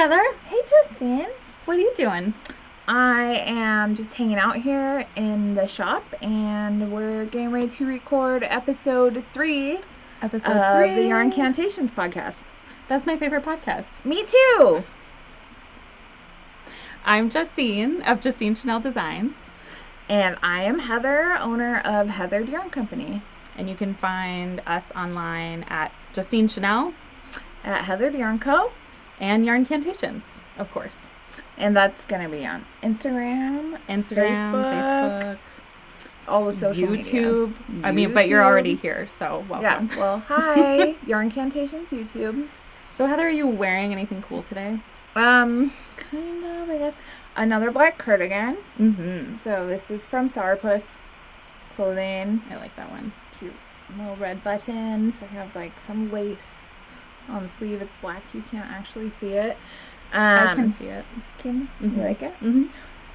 Heather. Hey, Justine. What are you doing? I am just hanging out here in the shop, and we're getting ready to record episode 3 of the Yarncantations podcast. That's my favorite podcast. Me too. I'm Justine of Justine Chanel Designs. And I am Heather, owner of Heather Yarn Company. And you can find us online at Justine Chanel, at Heather Yarn Co. and Yarncantations, of course. And that's going to be on Instagram, Facebook, all the social YouTube. media. I mean, but you're already here, so welcome. Yeah, well, hi, Yarncantations YouTube. So, Heather, are you wearing anything cool today? Kind of, I guess. Another black cardigan. Mm-hmm. So this is from Sourpuss Clothing. I like that one. Cute little red buttons. I have like some lace on the sleeve. It's black. You can't actually see it. I can see it. Can mm-hmm. you like it? Mm-hmm.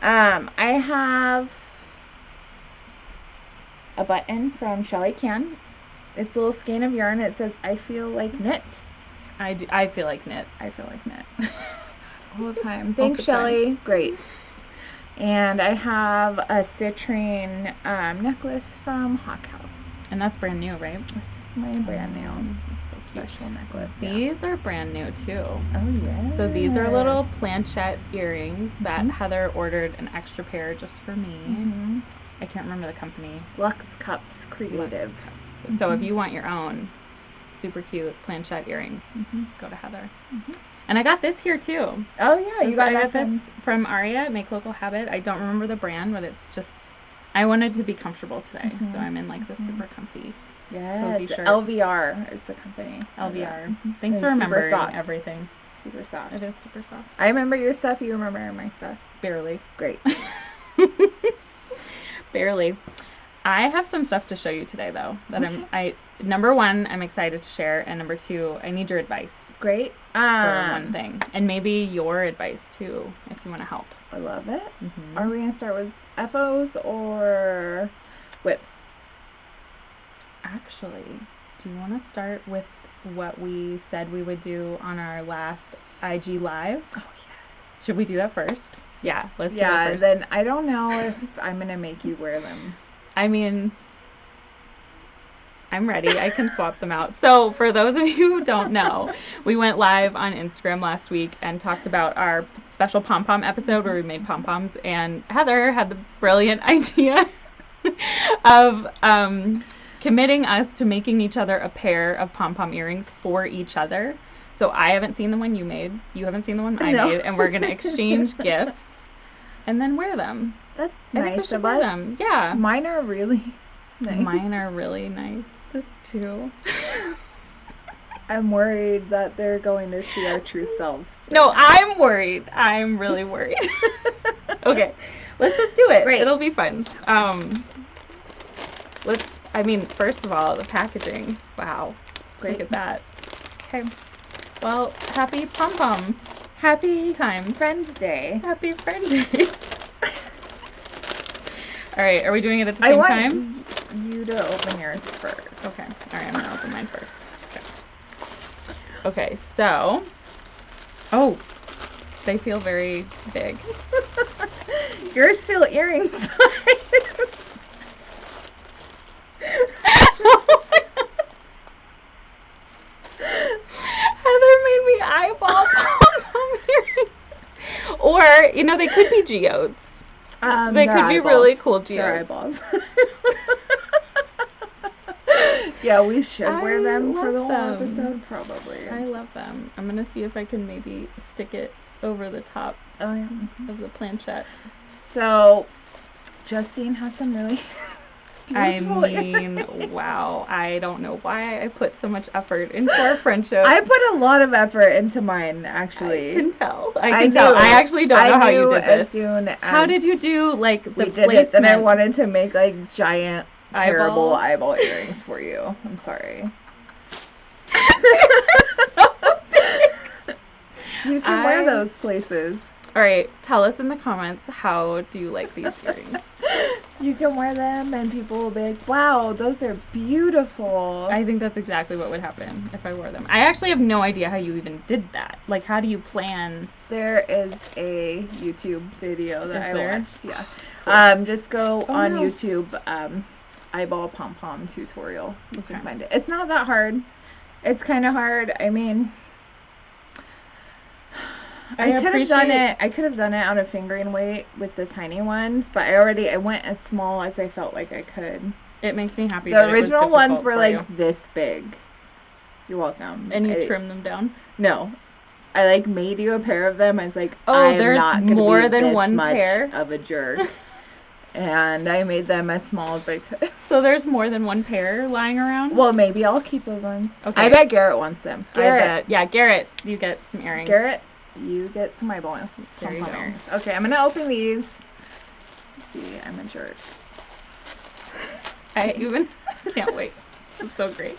I have a button from Shelly Can. It's a little skein of yarn. It says, "I feel like knit." I feel like knit. I feel like knit. All the time. Thanks, Shelly. Great. And I have a citrine necklace from Hawk House. And that's brand new, right? This is my brand new special necklace. These are brand new too. Oh, yeah. So these are little planchette earrings that Heather ordered an extra pair just for me. Mm-hmm. I can't remember the company. Lux Cups Creative. So if you want your own super cute planchette earrings, go to Heather. And I got this here too. Oh yeah, you got this from Aria at Make Local Habit. I don't remember the brand, but it's just, I wanted to be comfortable today, so I'm in like this super comfy, cozy shirt. LVR is the company. LVR. Thanks for remembering everything. Super soft. It is super soft. I remember your stuff. You remember my stuff. Barely. Great. Barely. I have some stuff to show you today though that number one, I'm excited to share, and number two, I need your advice. Great. For one thing, and maybe your advice too, if you want to help. I love it. Are we gonna start with FOs or WIPs? Actually, do you want to start with what we said we would do on our last IG Live? Oh yes. Should we do that first? Yeah, let's do that first. Then I don't know if I'm gonna make you wear them. I mean, I'm ready. I can swap them out. So for those of you who don't know, we went live on Instagram last week and talked about our special Pom Pom episode where we made Pom Poms, and Heather had the brilliant idea of committing us to making each other a pair of Pom Pom earrings for each other. So I haven't seen the one you made. You haven't seen the one I made, and we're going to exchange gifts and then wear them. That's I think we nice should of wear us. them. Yeah. Mine are really nice. Mine are really nice too. I'm worried that they're going to see our true selves. No, I'm worried. I'm really worried. Okay, let's just do it. Great. It'll be fun. First of all, the packaging. Wow. Great. Look at that. Okay. Well, happy Pom Pom. Happy time. Friends Day. Happy Friends Day. All right, are we doing it at the same time? I want you to open yours first. Okay. All right, I'm gonna open mine first. Okay, so, they feel very big. Yours feel earring size. Heather made me eyeball Pom earrings. Or, they could be geodes. They could be really cool geodes. They're eyeballs. Yeah, we should wear them for the whole episode, probably. I love them. I'm going to see if I can maybe stick it over the top of the planchette. So, Justine has some really beautiful earrings. Wow. I don't know why I put so much effort into our friendship. I put a lot of effort into mine, actually. I can tell. I actually don't know how you did this. As soon as how did you do, the placement? Did it, then I wanted to make, giant, terrible eyeball earrings for you. I'm sorry. So big. You can wear those places. All right, tell us in the comments, how do you like these earrings? You can wear them and people will be like, wow, those are beautiful. I think that's exactly what would happen if I wore them. I actually have no idea how you even did that. Like, how do you plan? There is a YouTube video that I watched. Yeah. Cool. Just go on YouTube, eyeball Pom Pom tutorial. You can find it. It's not that hard. It's kind of hard. I mean, I could have done it. I could have done it on a fingering weight with the tiny ones, but I went as small as I felt like I could. It makes me happy. The original ones were like this big. You're welcome. And you trimmed them down? No. I like made you a pair of them. I was like, there's not gonna more be than this one much pair of a jerk. And I made them as small as I could. So there's more than one pair lying around? Well, maybe I'll keep those ones. Okay. I bet Garrett wants them. Garrett. Garrett, you get some earrings. Garrett, you get some eyeball earrings. Okay, I'm gonna open these. Let's see, I'm a jerk. I even can't wait. It's so great.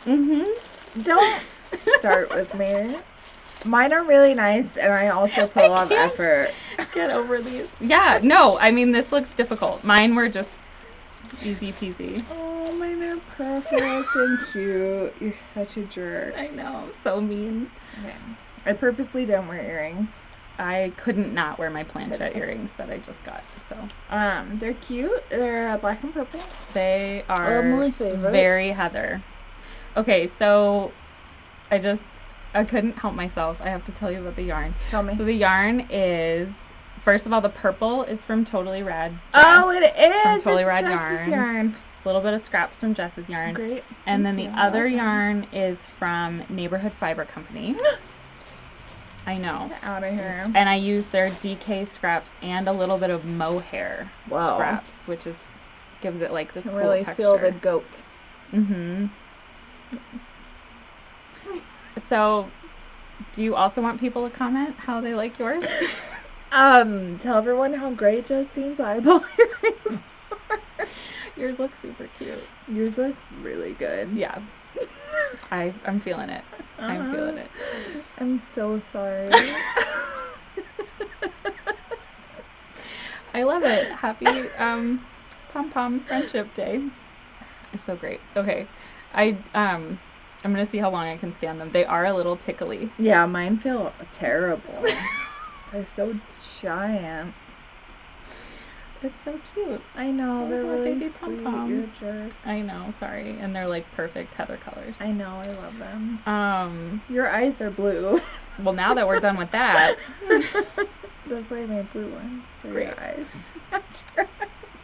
Don't start with me. Mine are really nice, and I also put a lot of effort. Get over these. Yeah, no, I mean, this looks difficult. Mine were just easy peasy. Oh, mine are perfect and cute. You're such a jerk. I know, so mean. Okay. I purposely don't wear earrings. I couldn't not wear my planchette earrings that I just got, so. They're cute. They're black and purple. They are my favorite. Very Heather. Okay, so I couldn't help myself. I have to tell you about the yarn. Tell me. So the yarn is, first of all, the purple is from Totally Rad. Oh, it is. From Totally Rad yarn. A little bit of scraps from Jess's yarn. Great. And then the other yarn is from Neighborhood Fiber Company. I know. Get out of here. And I used their DK scraps and a little bit of mohair scraps, which gives it like this cool really texture. Feel the goat. So, do you also want people to comment how they like yours? Tell everyone how great Justine's eyeball earrings are. Yours look super cute. Yours look really good. Yeah. I'm feeling it. I'm feeling it. I'm so sorry. I love it. Happy Pompom Friendship Day. It's so great. Okay. I'm gonna see how long I can stand them. They are a little tickly. Yeah, mine feel terrible. They're so giant. It's so cute. I know, they're really baby sweet. Pom-Pom. You're a jerk. I know, sorry. And they're like perfect Heather colors. I know, I love them. Your eyes are blue. Well, now that we're done with that. That's why I made blue ones for your eyes.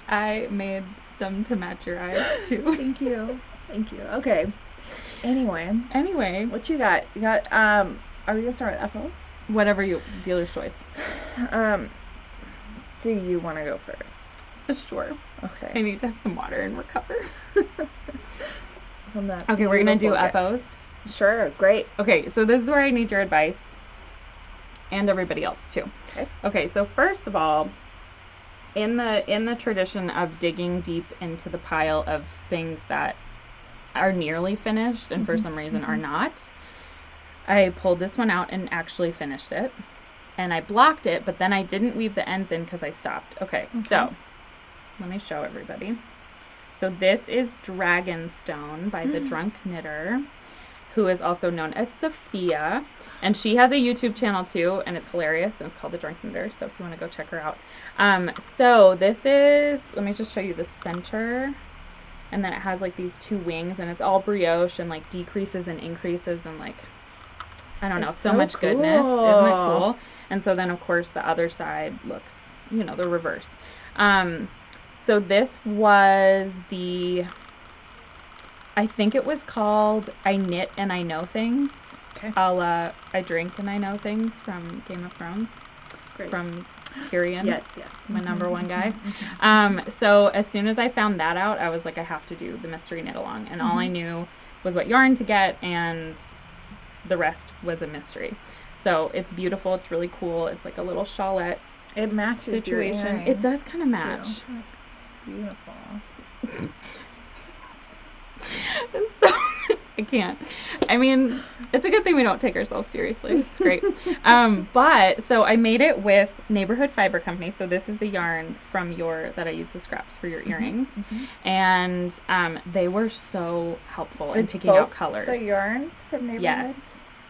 I made them to match your eyes too. Thank you. Thank you. Okay. Anyway. What you got? You got, are we gonna start with FOs? Whatever dealer's choice. Do you want to go first? Sure. Okay. I need to have some water and recover. From that. Okay, we're gonna do FOs. Sure, great. Okay, so this is where I need your advice, and everybody else too. Okay, so first of all, in the tradition of digging deep into the pile of things that are nearly finished and for some reason are not, I pulled this one out and actually finished it. And I blocked it, but then I didn't weave the ends in because I stopped. Okay, so let me show everybody. So this is Dragonstone by the Drunk Knitter, who is also known as Sophia. And she has a YouTube channel too, and it's hilarious, and it's called The Drunk Knitter, so if you want to go check her out. So this is, let me just show you the center. And then it has like these two wings, and it's all brioche and like decreases and increases and like, I don't know, so much goodness. Isn't it cool? And so then, of course, the other side looks, the reverse. So this was I think it was called I Knit and I Know Things. Okay. I Drink and I Know Things from Game of Thrones. Great. From Tyrion. Yes. My number one guy. So as soon as I found that out, I was like, I have to do the mystery knit along. And all I knew was what yarn to get, and the rest was a mystery. So it's beautiful. It's really cool. It's like a little shawlette. It matches situation. It does kind of match. Beautiful. I can't. I mean, it's a good thing we don't take ourselves seriously. It's great. But so I made it with Neighborhood Fiber Company. So this is the yarn from that I used the scraps for your earrings, and they were so helpful in picking out colors. The yarns from Neighborhood. Yes,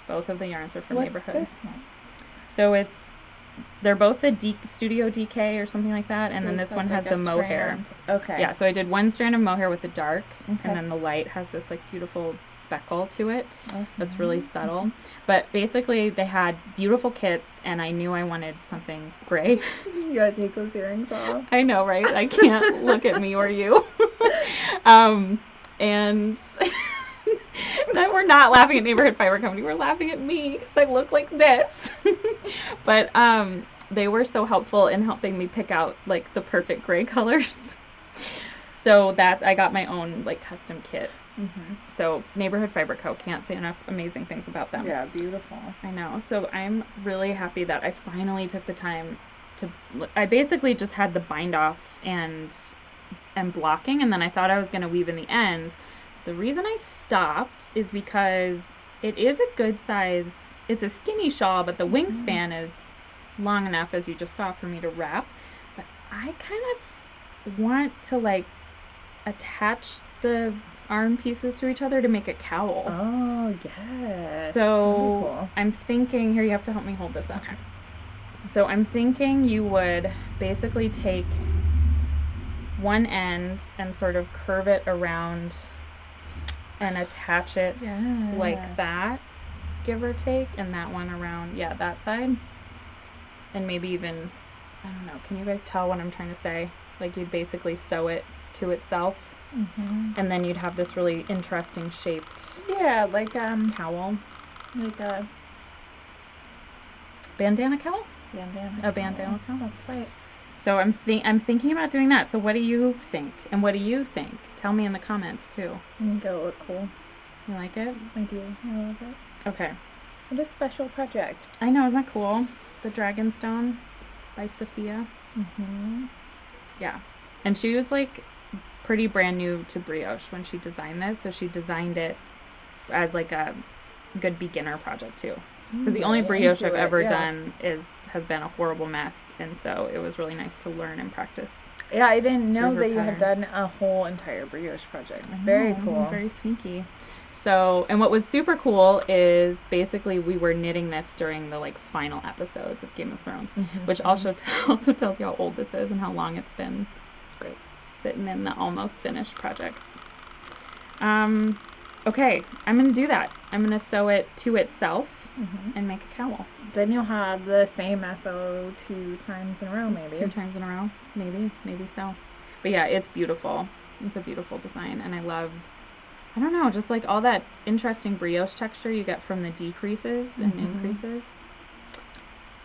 both of the yarns are from Neighborhood. What's this one? So they're both the Studio DK or something like that, and then this one has the mohair. Okay. Yeah, so I did one strand of mohair with the dark, and then the light has this like beautiful speckle to it. That's really subtle. But basically they had beautiful kits, and I knew I wanted something gray. You gotta take those earrings off. I know, right? I can't look at me or you. And we're not laughing at Neighborhood Fiber Company. We're laughing at me because I look like this. But they were so helpful in helping me pick out like the perfect gray colors. So I got my own like custom kit. So Neighborhood Fiber Co. Can't say enough amazing things about them. Yeah, beautiful. I know. So I'm really happy that I finally took the time I basically just had the bind off and blocking, and then I thought I was going to weave in the ends. The reason I stopped is because it is a good size. It's a skinny shawl, but the wingspan is long enough, as you just saw, for me to wrap. But I kind of want to like attach the arm pieces to each other to make a cowl. Oh, yes. So cool. I'm thinking, here, you have to help me hold this up. So I'm thinking you would basically take one end and sort of curve it around and attach it like that, give or take, and that one around, that side. And maybe even, I don't know, can you guys tell what I'm trying to say? Like you'd basically sew it to itself, and then you'd have this really interesting shaped like cowl. Like a bandana cowl? Bandana. A bandana cowl? That's right. So I'm thinking about doing that. So what do you think? And what do you think? Tell me in the comments too. I think it'll look cool. You like it? I do. I love it. Okay. What a special project. I know, isn't that cool? The Dragonstone by Sophia. Yeah. And she was like pretty brand new to brioche when she designed this, so she designed it as like a good beginner project too. Because the only brioche I've ever done has been a horrible mess, and so it was really nice to learn and practice. Yeah, I didn't know that you had done a whole entire brioche project. Very cool. Very sneaky. So, and what was super cool is basically we were knitting this during the like final episodes of Game of Thrones, which also tells you how old this is and how long it's been sitting in the almost finished projects. Okay, I'm going to do that. I'm going to sew it to itself and make a cowl. Then you'll have the same FO 2 times in a row, maybe. 2 times in a row, maybe so. But yeah, it's beautiful. It's a beautiful design, and I love, I don't know, just like all that interesting brioche texture you get from the decreases and increases.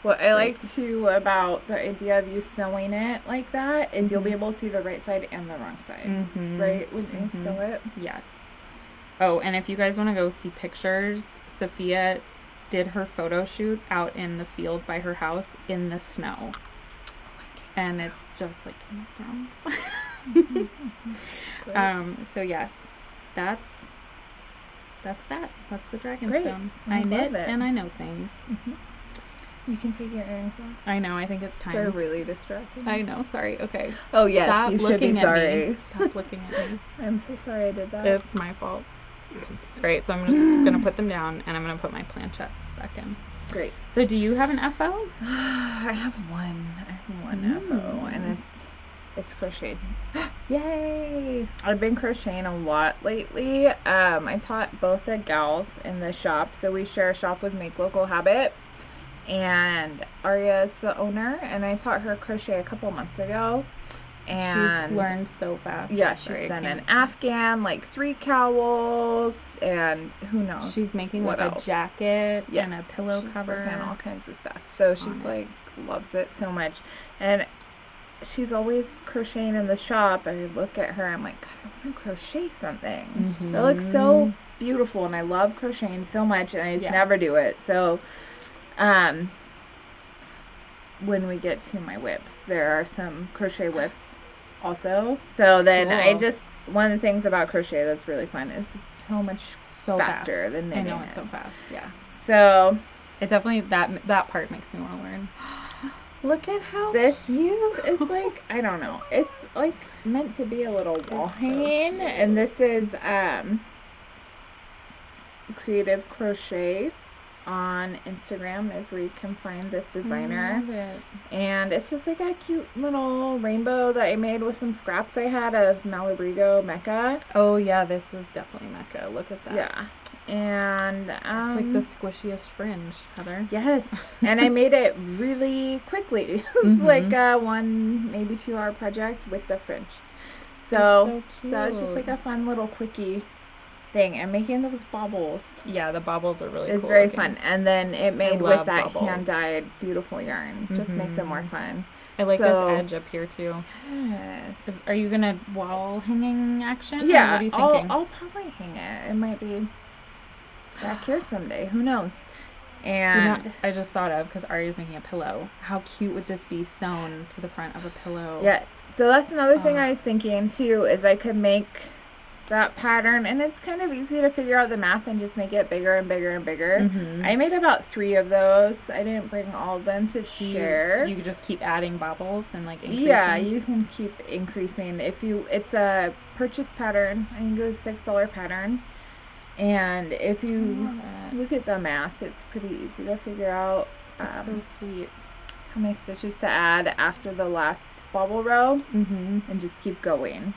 What I like too about the idea of you sewing it like that is you'll be able to see the right side and the wrong side, right? When you sew it. Yes. Oh, and if you guys want to go see pictures, Sophia did her photo shoot out in the field by her house in the snow. And it's just like Game of Thrones. So yes, that's that. That's the Dragonstone. I knit and I know things. You can take your earrings off. I know, I think it's time. They're really distracting. I know, sorry. Okay. Oh yes, Stop you should be sorry. Stop looking at me. I'm so sorry I did that. It's my fault. Great, so I'm just going to put them down, and I'm going to put my planchettes back in. Great. So do you have an FO? I have one. FO, and it's crocheted. Yay! I've been crocheting a lot lately. I taught both the gals in the shop, so we share a shop with Make Local Habit, and Aria's the owner, and I taught her crochet a couple months ago. And she's learned so fast. Yeah, she's done an Afghan, like 3 cowls, and who knows. She's making like a jacket and a pillow cover and all kinds of stuff. So she's like loves it so much, and she's always crocheting in the shop. And I look at her, I'm like, God, I want to crochet something. That looks so beautiful, and I love crocheting so much, and I just never do it. So, when we get to my whips, there are some crochet whips also. So then I just, one of the things about crochet that's really fun is it's so much so faster fast. than knitting. I know it's so fast. Yeah. So it definitely that part makes me want to learn. Look at how this cute. is like, I don't know. It's like meant to be a little wall hanging, so and this is Creative Crochet on Instagram is where you can find this designer. I love it. And it's just like a cute little rainbow that I made with some scraps I had of Malabrigo Mechita. Oh yeah, this is definitely Mecca. Look at that. Yeah. And it's like the squishiest fringe, Heather. Yes. And I made it really quickly. It's like a 1 maybe 2 hour project with the fringe. So that was just like a fun little quickie thing. And making those baubles. Yeah, the baubles are really cool. It's very looking. fun. And then it made with that baubles. hand dyed beautiful yarn. Just makes it more fun. I like this edge up here too. Yes. Are you gonna wall hanging action? Yeah, what are you thinking? I'll probably hang it. It might be back here someday. Who knows? And I just thought of, because Ari's making a pillow. How cute would this be sewn to the front of a pillow? Yes. So that's another thing I was thinking too, is I could make that pattern, and it's kind of easy to figure out the math and just make it bigger and bigger and bigger. I made about 3 of those. I didn't bring all of them to share. You could just keep adding bobbles and like increasing. Yeah, you can keep increasing. It's a purchase pattern. I think it was $6 pattern. And if you look at the math, it's pretty easy to figure out so sweet. how many stitches to add after the last bobble row, and just keep going.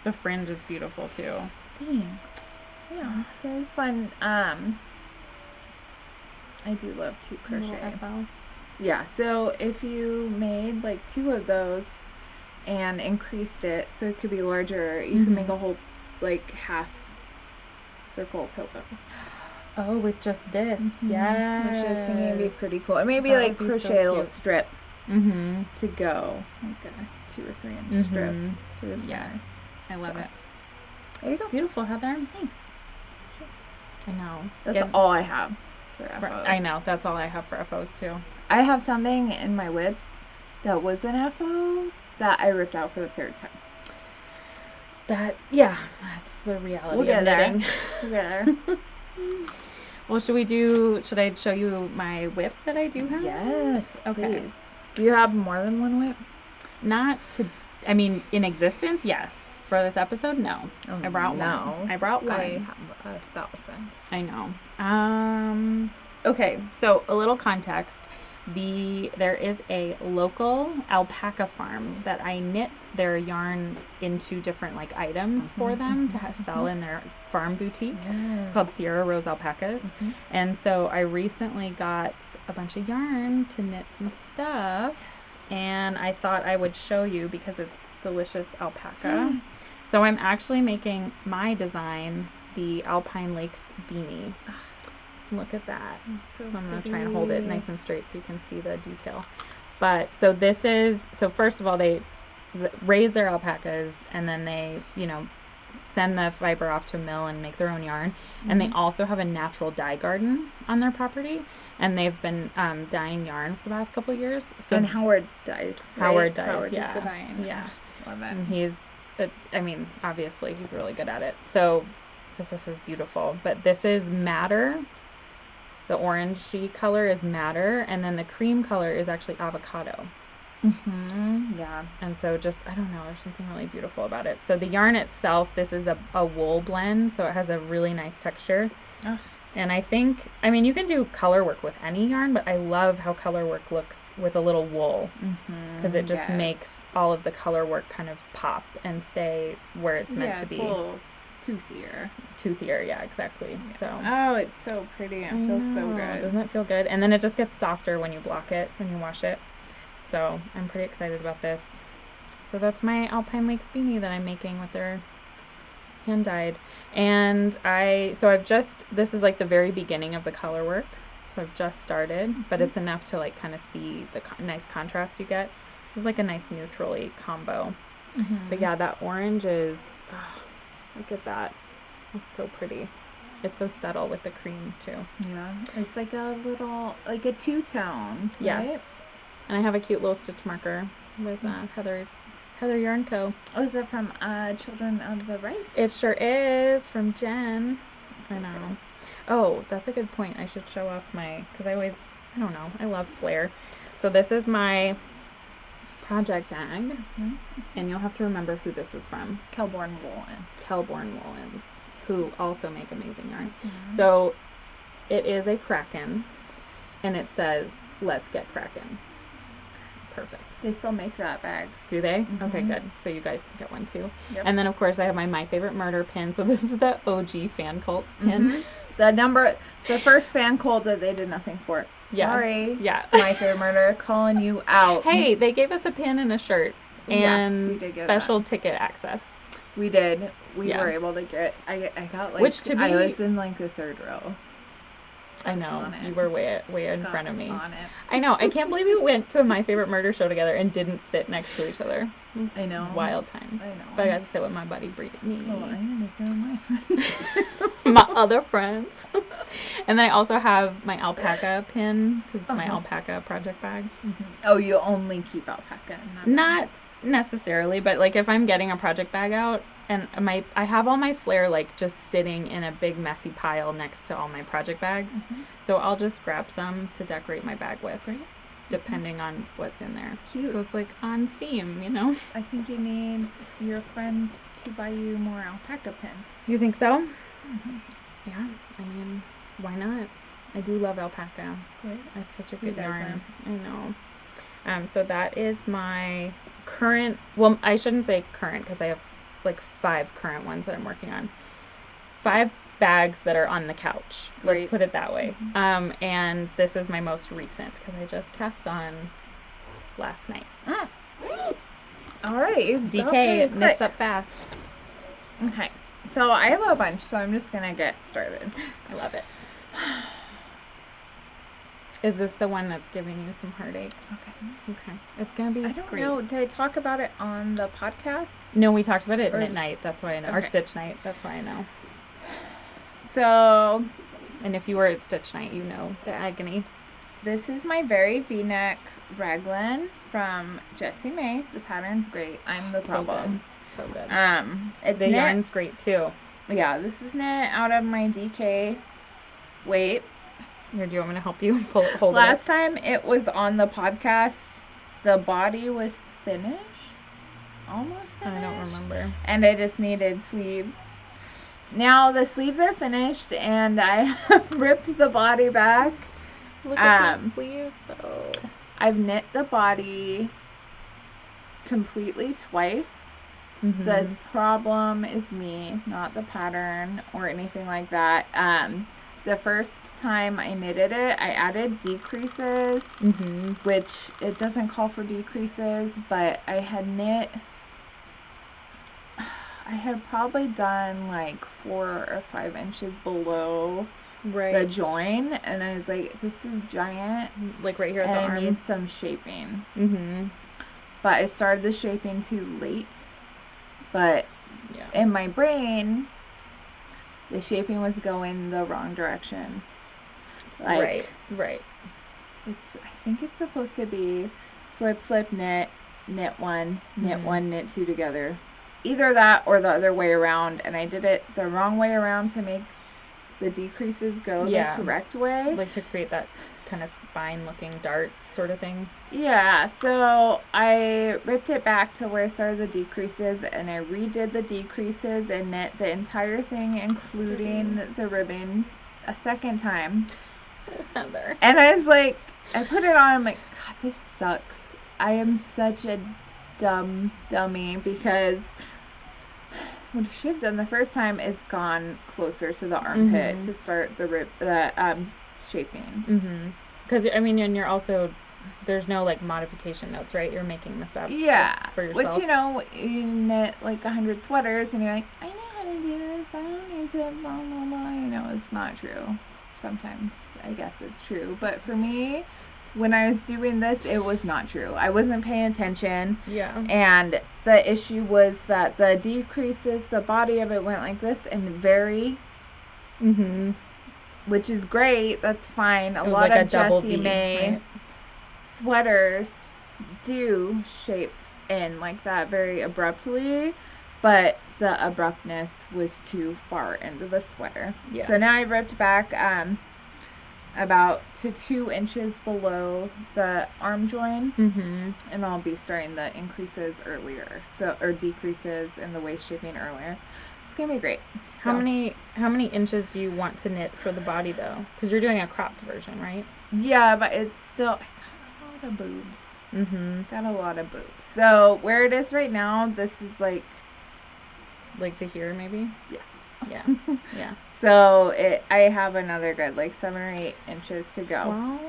The fringe is beautiful too. Thanks. Yeah, so it was fun. I do love to crochet. Yeah, so if you made like 2 of those and increased it so it could be larger, you can make a whole like half circle pillow. Oh, with just this. Yeah. Which I was thinking would be pretty cool. It maybe like crochet a little strip to go. Like a 2 or 3 inch strip to the center. Yeah. I love it. There you go. Beautiful, Heather. Hey. I know. That's all I have for FOs. I know. That's all I have for FOs too. I have something in my WIPs that was an FO that I ripped out for the 3rd time. That's the reality We'll get of knitting. We'll get there. Well, should I show you my WIP that I do have? Yes. Okay. Please. Do you have more than one WIP? In existence, yes. For this episode, no. I brought one. I brought one. I have 1,000. I know. Okay, so a little context. There is a local alpaca farm that I knit their yarn into different like items for them to sell in their farm boutique. It's called Sierra Rose Alpacas. And so I recently got a bunch of yarn to knit some stuff, and I thought I would show you because it's delicious alpaca. So I'm actually making my design, the Alpine Lakes beanie. Look at that. So I'm going to try and hold it nice and straight so you can see the detail. But so first of all, they raise their alpacas, and then they, send the fiber off to a mill and make their own yarn. And they also have a natural dye garden on their property, and they've been dyeing yarn for the last couple of years. So and Howard dyes. Right? Howard dyes, Howard yeah. does the dyeing. Yeah. Love it. And obviously he's really good at it. So, because this is beautiful. But this is madder. The orangey color is madder, and then the cream color is actually avocado. Yeah. And so I don't know, there's something really beautiful about it. So the yarn itself, this is a wool blend, so it has a really nice texture. And I think, you can do color work with any yarn, but I love how color work looks with a little wool. Because it just makes all of the color work kind of pop and stay where it's meant to be. Toothier, yeah, exactly. Yeah. So. Oh, it's so pretty. It feels so good. Doesn't it feel good? And then it just gets softer when you block it, when you wash it. So I'm pretty excited about this. So that's my Alpine Lakes beanie that I'm making with their hand dyed. And this is like the very beginning of the color work. So I've just started, but it's enough to like kind of see the nice contrast you get. It's like a nice neutrally combo. But yeah, that orange is, look at that. It's so pretty. It's so subtle with the cream too. Yeah. It's like a little, like a 2-tone. Yes. Right? And I have a cute little stitch marker with Heather Heather Yarn Co. Oh, is that from Children of the Rice? It sure is, from Jen. I know. Oh, that's a good point. I should show off because I don't know, I love flair. So this is my project bag, and you'll have to remember who this is from. Kelborn Woolen. Kelborn Woolens, who also make amazing yarn. So it is a Kraken, and it says, "Let's get Kraken." Perfect. They still make that bag. Do they? Okay, good. So you guys can get one too. Yep. And then of course I have my favorite murder pin. So this is the OG fan cult pin. The first fan cult that they did nothing for. Yeah. Sorry. Yeah. My favorite murder, calling you out. Hey, they gave us a pin and a shirt and we did get special ticket access. We did. We were able to get. I got I was in like the third row. I know. You were way in front of me. On it. I know. I can't believe we went to a My Favorite Murder show together and didn't sit next to each other. I know. Wild times. I know. But I got to sit with my buddy Brittany. Oh, I got to sit with my friends. My other friends. And then I also have my alpaca pin, because it's my alpaca project bag. Oh, you only keep alpaca? Not necessarily, but like if I'm getting a project bag out, and I have all my flair like just sitting in a big messy pile next to all my project bags. So I'll just grab some to decorate my bag with, depending on what's in there. Cute. So it's like on theme, you know? I think you need your friends to buy you more alpaca pins. You think so? Yeah. I mean, why not? I do love alpaca. Right. It's such a good yarn. I know. So that is my current, well, I shouldn't say current because I have like 5 current ones that I'm working on. 5 bags that are on the couch. Let's put it that way. And this is my most recent because I just cast on last night. All right. DK knits up fast. Okay. So I have a bunch, so I'm just going to get started. I love it. Is this the one that's giving you some heartache? Okay. It's going to be I don't know. Did I talk about it on the podcast? No, we talked about it at knit night. That's why I know. Or stitch night. That's why I know. So. And if you were at stitch night, you know the agony. This is my very V-neck raglan from Jessie May. The pattern's great. I'm the problem. So good. It's the yarn's great too. Yeah, this is knit out of my DK weight. Here, do you want me to help you hold it up? Last time it was on the podcast, the body was finished. Almost finished. I don't remember. And I just needed sleeves. Now the sleeves are finished and I have ripped the body back. Look at the sleeves though. I've knit the body completely twice. The problem is me, not the pattern or anything like that. The first time I knitted it, I added decreases, which it doesn't call for decreases, but I had probably done like 4 or 5 inches below the join, and I was like, this is giant, like right here at the arm. And I need some shaping. But I started the shaping too late. But in my brain, the shaping was going the wrong direction. Like, right. I think it's supposed to be slip, slip, knit, knit 1, knit 1, knit 2 together. Either that or the other way around. And I did it the wrong way around to make the decreases go the correct way. Like to create that kind of spine-looking dart sort of thing. Yeah, so I ripped it back to where I started the decreases, and I redid the decreases and knit the entire thing, including the ribbon, a second time. Heather. And I was like, I put it on, I'm like, God, this sucks. I am such a dummy, because what I should have done the first time is gone closer to the armpit to start the shaping. Because, I mean, and you're also, there's no, like, modification notes, right? You're making this up for yourself. Which, you know, you knit, like, 100 sweaters, and you're like, I know how to do this, I don't need to blah, blah, blah. You know, it's not true. Sometimes, I guess it's true. But for me, when I was doing this, it was not true. I wasn't paying attention. Yeah. And the issue was that the decreases, the body of it went like this and very... Which is great. That's fine. A lot of Jessie May sweaters do shape in like that very abruptly, but the abruptness was too far into the sweater. Yeah. So now I ripped back about to 2 inches below the arm join, and I'll be starting the increases earlier, or decreases in the waist shaping earlier. It's gonna be great. How many inches do you want to knit for the body though? Because you're doing a cropped version, right? Yeah, but it's still, I got a lot of boobs. Got a lot of boobs. So where it is right now, this is like to here maybe. Yeah. Yeah. So I have another good 7 or 8 inches to go. Wow.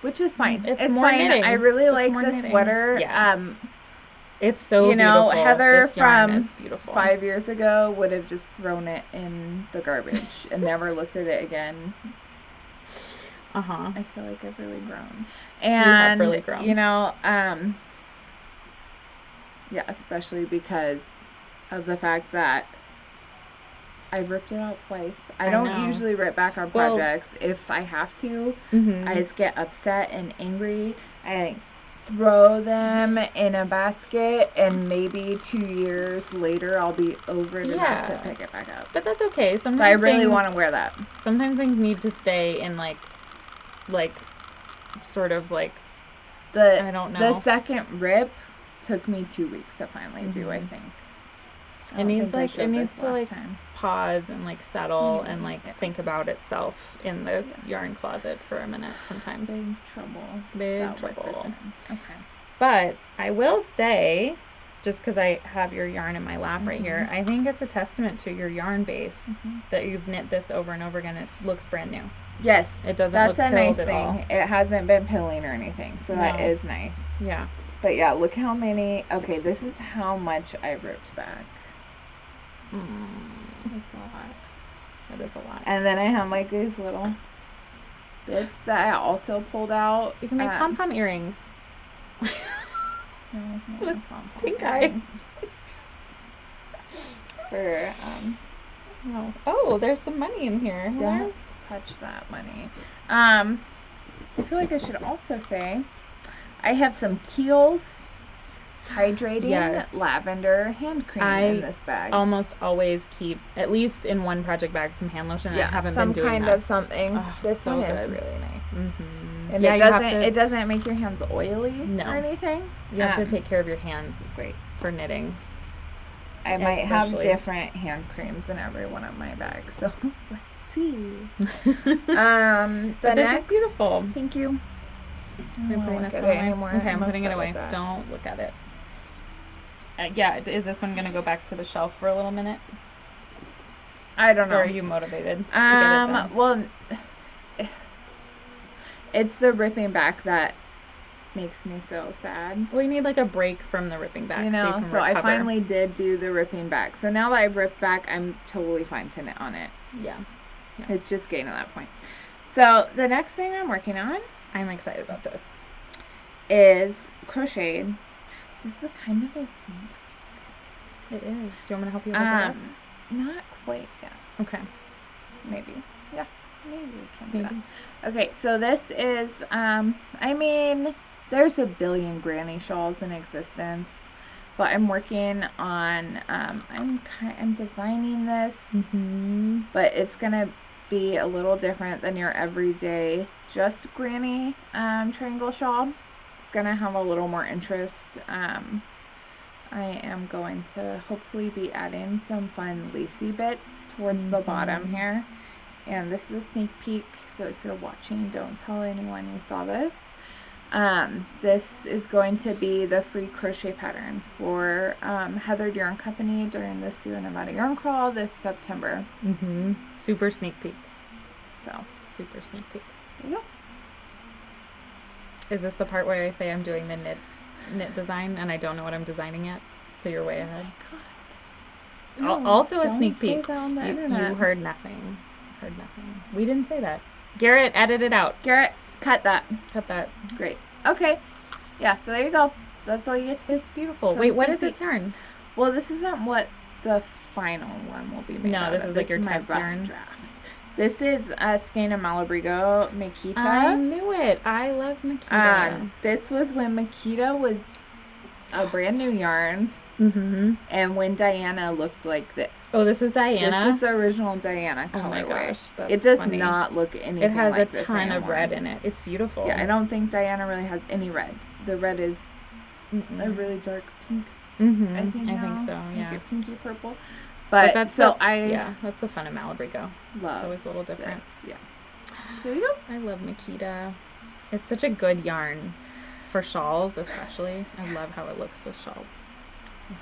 Which is fine. It's more fine. knitting. I really It's like the knitting. sweater. Yeah. It's so beautiful. Heather this yarn from is beautiful. 5 years ago would have just thrown it in the garbage and never looked at it again. I feel like I've really grown. And you have really grown. Yeah, especially because of the fact that I've ripped it out twice. I don't usually rip back on projects. If I have to, I just get upset and angry. I throw them in a basket, and maybe 2 years later I'll be over it enough to pick it back up. But that's okay. Sometimes but I really want to wear that. Sometimes things need to stay in sort of I don't know. The second rip took me 2 weeks to finally do, I think. It needs to pause and settle and think about itself in the yarn closet for a minute sometimes. Big trouble. Okay. But I will say, just because I have your yarn in my lap right here, I think it's a testament to your yarn base that you've knit this over and over again. It looks brand new. Yes. It doesn't look pilled nice at thing. all. It hasn't been pilling or anything, so that is nice. Yeah. But yeah, look how many. Okay, this is how much I ripped back. That's a lot. That is a lot. And then I have these little bits that I also pulled out. You can make pom-pom earrings. No, pink eyes. For Oh, there's some money in here. Don't touch that money. I feel like I should also say I have some Kiehl's hydrating lavender hand cream in this bag. I almost always keep, at least in one project bag, some hand lotion. I haven't been doing some kind that. of something. This one is really nice. And it doesn't make your hands oily or anything. You have to take care of your hands for knitting. I might have different hand creams in every one of my bags, so let's see. But this is beautiful. Thank you. You're putting this away anymore. Okay, I'm putting it away. Don't look at it. Is this one gonna go back to the shelf for a little minute? I don't know. Or are you motivated to get it done? Well, it's the ripping back that makes me so sad. We need a break from the ripping back. So I finally did do the ripping back. So now that I've ripped back, I'm totally fine to knit on it. Yeah. It's just getting to that point. So the next thing I'm working on, I'm excited about this, is crocheted. This is kind of a sneak peek. It is. Do you want me to help you with that? Not quite yet. Okay. Maybe. Yeah. Maybe we can do that. Okay, so this is, there's a billion granny shawls in existence, but I'm working on, I'm designing this, but it's going to be a little different than your everyday just granny triangle shawl. It's going to have a little more interest. I am going to hopefully be adding some fun lacy bits towards the bottom here. And this is a sneak peek, so if you're watching, don't tell anyone you saw this. This is going to be the free crochet pattern for Heather Yarn Company during the Sierra Nevada Yarn Crawl this September. Super sneak peek. So, super sneak peek. There you go. Is this the part where I say I'm doing the knit design and I don't know what I'm designing yet? So you're way ahead. Oh my God. No, also a sneak peek. You heard nothing. We didn't say that. Garrett, edit it out. Garrett, cut that. Cut that. Great. Okay. Yeah, so there you go. That's all you get to see. It's beautiful. Wait, what is this yarn? Well, this isn't what the final one will be made out of. No, this is your test yarn. Draft. This is a skein of Malabrigo Mechita. I knew it. I love Mechita. This was when Mechita was a brand new yarn. Mm-hmm. And when Diana looked like this. Oh, this is Diana? This is the original Diana colorway. Oh my gosh, that's it does funny. not look anything It has like a this ton anymore. of red in it. It's beautiful. Yeah, I don't think Diana really has any red. The red is a really dark pink. Mm-hmm. I think so, yeah. Like a pinky purple. But that's that's the fun of Malabrigo. Love it's always a little different. This. Yeah. There you go. I love Mechita. It's such a good yarn for shawls, especially. I love how it looks with shawls. Okay.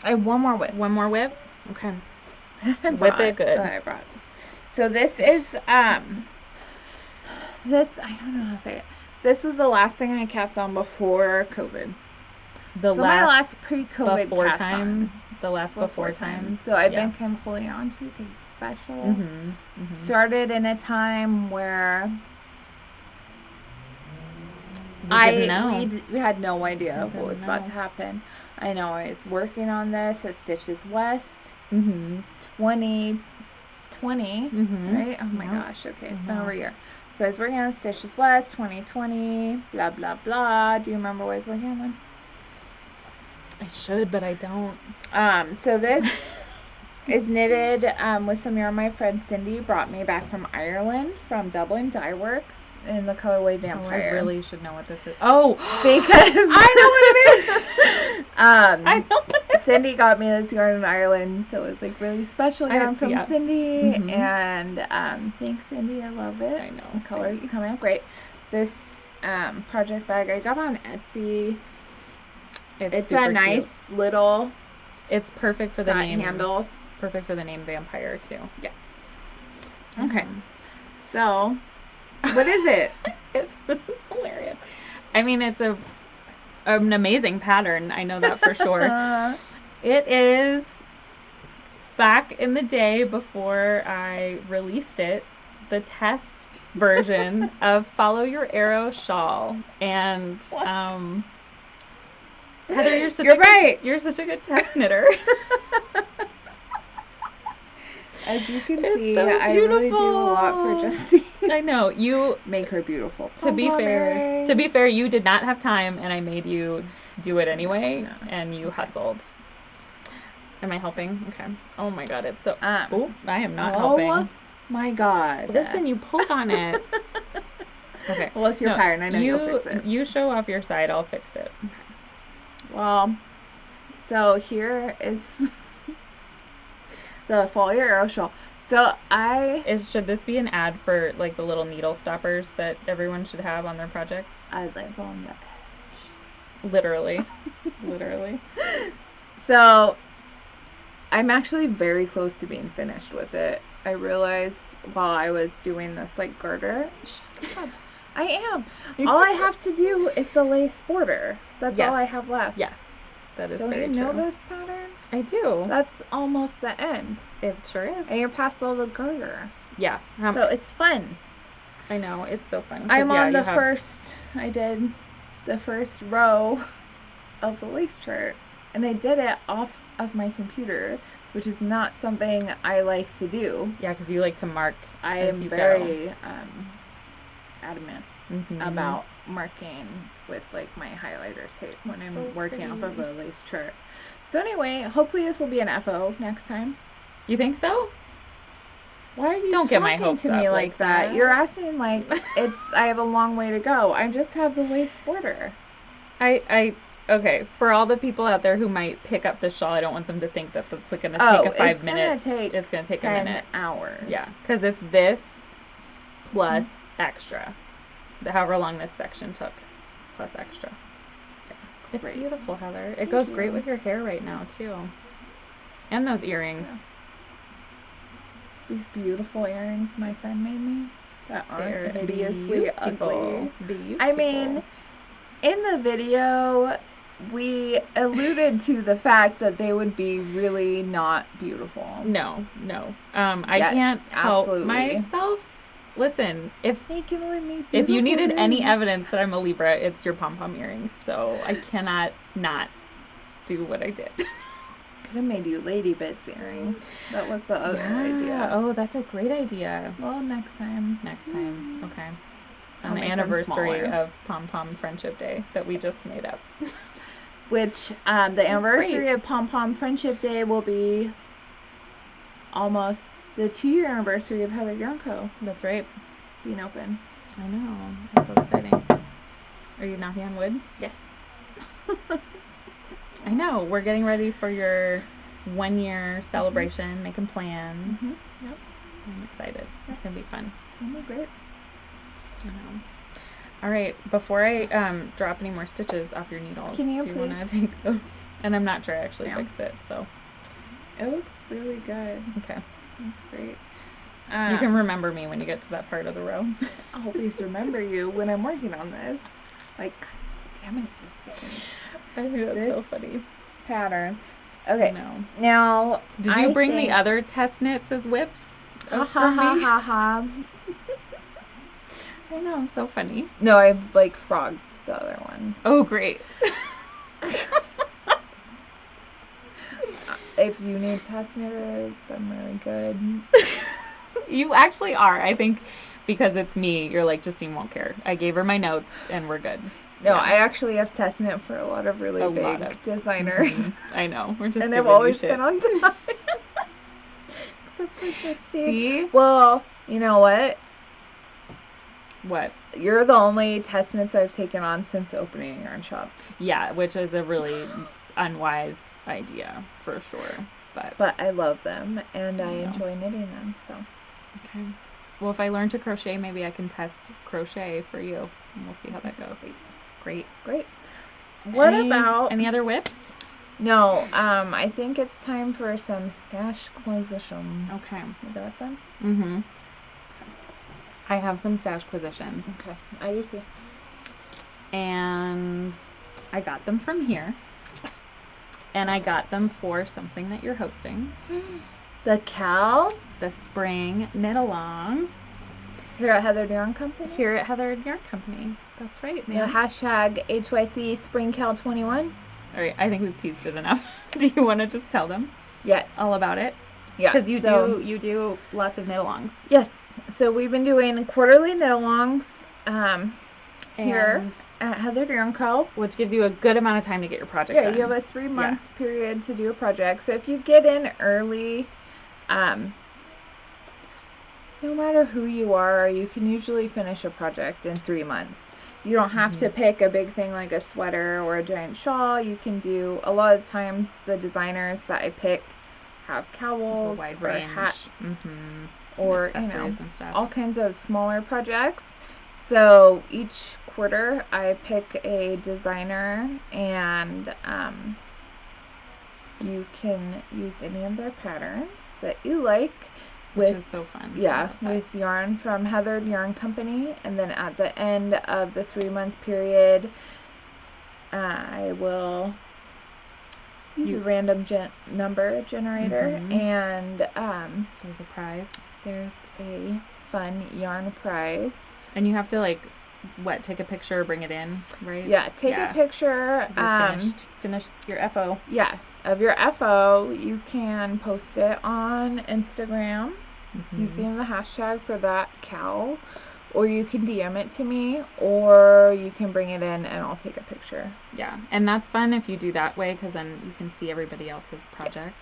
I have one more whip. One more whip? Okay. Whip it good. I brought. So this is this, I don't know how to say it. This was the last thing I cast on before COVID. My last pre-COVID before cast times. on. The last before times. So I've been kind of holding on to because it's special. Mm-hmm. Mm-hmm. Started in a time where we had no idea what was about to happen. I know I was working on this at Stitches West. Mm-hmm. 2020, right? Oh my gosh, okay, it's been over a year. So I was working on Stitches West, 2020, blah, blah, blah. Do you remember what I was working on then? I should, but I don't. So this is knitted with some yarn my friend Cindy brought me back from Ireland from Dublin Dye Works in the colorway Vampire. I really should know what this is. Oh! Because I know what it is! I know what it is. Cindy got me this yarn in Ireland, so it was like really special yarn from Cindy. Mm-hmm. And thanks, Cindy. I love it. I know. The colors coming out great. This project bag I got on Etsy. It's a nice cute. Little. It's perfect for the name. Handles. Perfect for the name Vampire too. Yes. Okay. So, what is it? It's hilarious. I mean, it's an amazing pattern. I know that for sure. It is back in the day before I released it, the test version of Follow Your Arrow Shawl. And Heather, you're such a good test knitter. As you can see, so I really do a lot for Justine. I know. You make her beautiful. To be fair, you did not have time, and I made you do it anyway, and you hustled. Am I helping? Okay. Oh my god, it's so... I am not helping. Oh my god. Listen, you pulled on it. Okay. Well, it's your pattern. I know you'll fix it. You show off your side, I'll fix it. Okay. Well, so here is the Follow Your Arrow Shawl. So should this be an ad for like the little needle stoppers that everyone should have on their projects? I live on the edge. Literally. Literally. So I'm actually very close to being finished with it. I realized while I was doing this like garter. Shut up. I am. All I have to do is the lace border. That's all I have left. Yes. That is very true. Don't you know this pattern? I do. That's almost the end. It sure is. And you're past all the garter. Yeah. So it's fun. I know. It's so fun. I'm on the first, I did the first row of the lace chart. And I did it off of my computer, which is not something I like to do. Yeah, because you like to mark. I am very adamant about marking with like my highlighter tape when I'm working off of a lace chart. So anyway, hopefully this will be an FO next time. You think so? Why are you Don't get my hopes to me like that? You're acting like I have a long way to go. I just have the lace border. Okay, for all the people out there who might pick up the shawl, I don't want them to think that it's going to take 5 minutes. It's going to take 10 hours. Yeah, because it's this plus extra. However long this section took, plus extra. Yeah. It's beautiful, Heather. It goes great with your hair right now, too. And those earrings. Yeah. These beautiful earrings my friend made me that aren't hideously ugly. Beautiful. I mean, in the video, we alluded to the fact that they would be really not beautiful. No. I can't help myself. Listen, if you needed any evidence that I'm a Libra, it's your Pom Pom earrings. So I cannot not do what I did. Could have made you Lady Bits earrings. That was the other idea. Oh, that's a great idea. Well, next time. Okay. On the anniversary of Pompom Friendship Day that we just made up. which the anniversary of Pompom Friendship Day will be almost the 2-year anniversary of Heather Yarn Co. That's right. being open. I know. That's so exciting. Are you knocking on wood? Yeah. I know. We're getting ready for your 1-year celebration, making plans. Yep. I'm excited. It's going to be fun. It's going to be great. I know. All right. Before I drop any more stitches off your needles, Can you do you please? want to take those? And I'm not sure I actually Yeah. fixed it, so. It looks really good. Okay. That's great. You can remember me when you get to that part of the row. I'll always remember you when I'm working on this. Like, damn it, Justine. I think that's This so funny. Pattern. Okay. No. Now, Did you bring the other test knits as whips? Ha for ha me? ha ha. I know, so funny. No, I like frogged the other one. Oh, great. If you need test knitters, I'm really good. You actually are. I think because it's me, you're like, Justine won't care. I gave her my notes and we're good. No, Yeah. I actually have test knit for a lot of really big designers. I know. We're just and giving they've always you shit. been on time. Except for Justine. See? Well, you know what? What? You're the only test knits I've taken on since opening a yarn shop. Yeah, which is a really unwise idea for sure. But I love them and I know. enjoy knitting them, so. Okay. Well, if I learn to crochet, maybe I can test crochet for you, and we'll see how that goes. Great. What about any other whips? No, I think it's time for some stash quisitions. Okay. You got some? Mm-hmm. I have some stash quisitions. Okay. I do too. And I got them from here. And I got them for something that you're hosting. The Cal? The Spring Knit Along. Here at Heather Yarn Company? Here at Heather Yarn Company. That's right, The man. hashtag HYC SpringCal21. All right, I think we've teased it enough. Do you want to just tell them Yes. all about it? Yeah. Because you do lots of knit-alongs. Yes. So we've been doing quarterly knit-alongs here at Heather Yarn Co. Which gives you a good amount of time to get your project done. Yeah, you have a 3-month period to do a project. So if you get in early, no matter who you are, you can usually finish a project in 3 months. You don't have to pick a big thing like a sweater or a giant shawl. You can do, a lot of times, the designers that I pick have cowls wide or range. hats Mm-hmm. or, accessories and stuff. all kinds of smaller projects. So each quarter I pick a designer and you can use any of their patterns that you like. Which is so fun. Yeah, with yarn from Heather Yarn Company. And then at the end of the 3-month period, I will use a random number generator. And there's a prize. there's a fun yarn prize. And you have to, like, take a picture, bring it in, right? Yeah, take a picture. Finished your FO. Yeah, of your FO. You can post it on Instagram using the hashtag for that cowl, or you can DM it to me, or you can bring it in and I'll take a picture. Yeah, and that's fun if you do that way because then you can see everybody else's projects,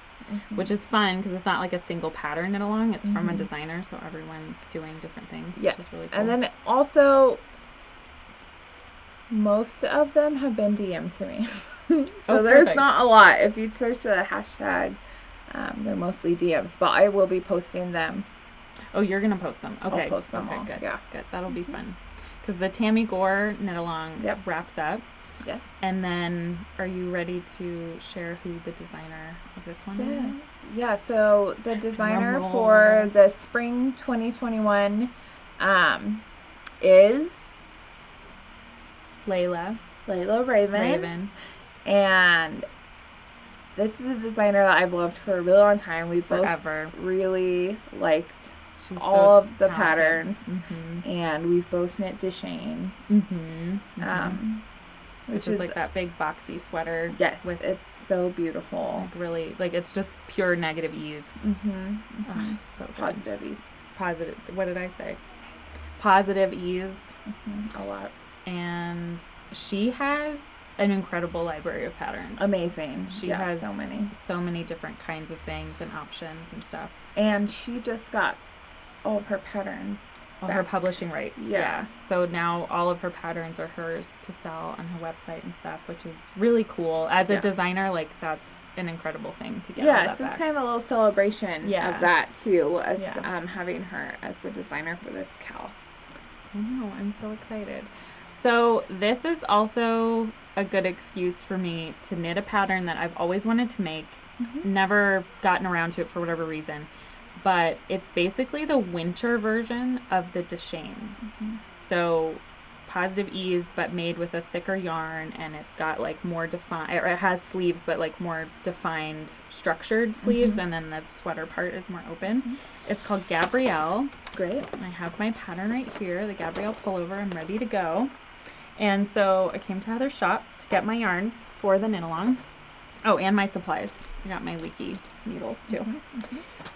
which is fun because it's not like a single pattern knit along. It's from a designer, so everyone's doing different things, which is really cool. And then also, most of them have been DM'd to me. So there's not a lot. If you search the hashtag, they're mostly DMs, but I will be posting them. Oh, you're going to post them. Okay. I'll post them all. Good. Yeah. Good. That'll be fun. Because the Tammy Gore knit along wraps up. Yes. And then, are you ready to share who the designer of this one is? Yeah, so the designer for the Spring 2021 is Layla Raven. And this is a designer that I've loved for a really long time. We both really liked all of the patterns. And we've both knit Justine. Which is like that big boxy sweater. Yes, it's so beautiful. Like really, like it's just pure negative ease. Oh, so good. Positive ease. Positive. What did I say? Positive ease. A lot. And she has an incredible library of patterns. Amazing. She has so many different kinds of things and options and stuff. And she just got all of her patterns. All her publishing rights. Yeah. So now all of her patterns are hers to sell on her website and stuff, which is really cool. As a designer, like, that's an incredible thing to get all that it's just back. kind of a little celebration of that, too, as having her as the designer for this cowl. I know. I'm so excited. So this is also a good excuse for me to knit a pattern that I've always wanted to make. Never gotten around to it for whatever reason. But it's basically the winter version of the Justine. So positive ease, but made with a thicker yarn, and it's got like more defined, or it has sleeves, but like more defined structured sleeves, and then the sweater part is more open. It's called Gabrielle. Great. I have my pattern right here, the Gabrielle pullover. I'm ready to go. And so I came to Heather's shop to get my yarn for the knit along. Oh, and my supplies. I got my leaky needles too.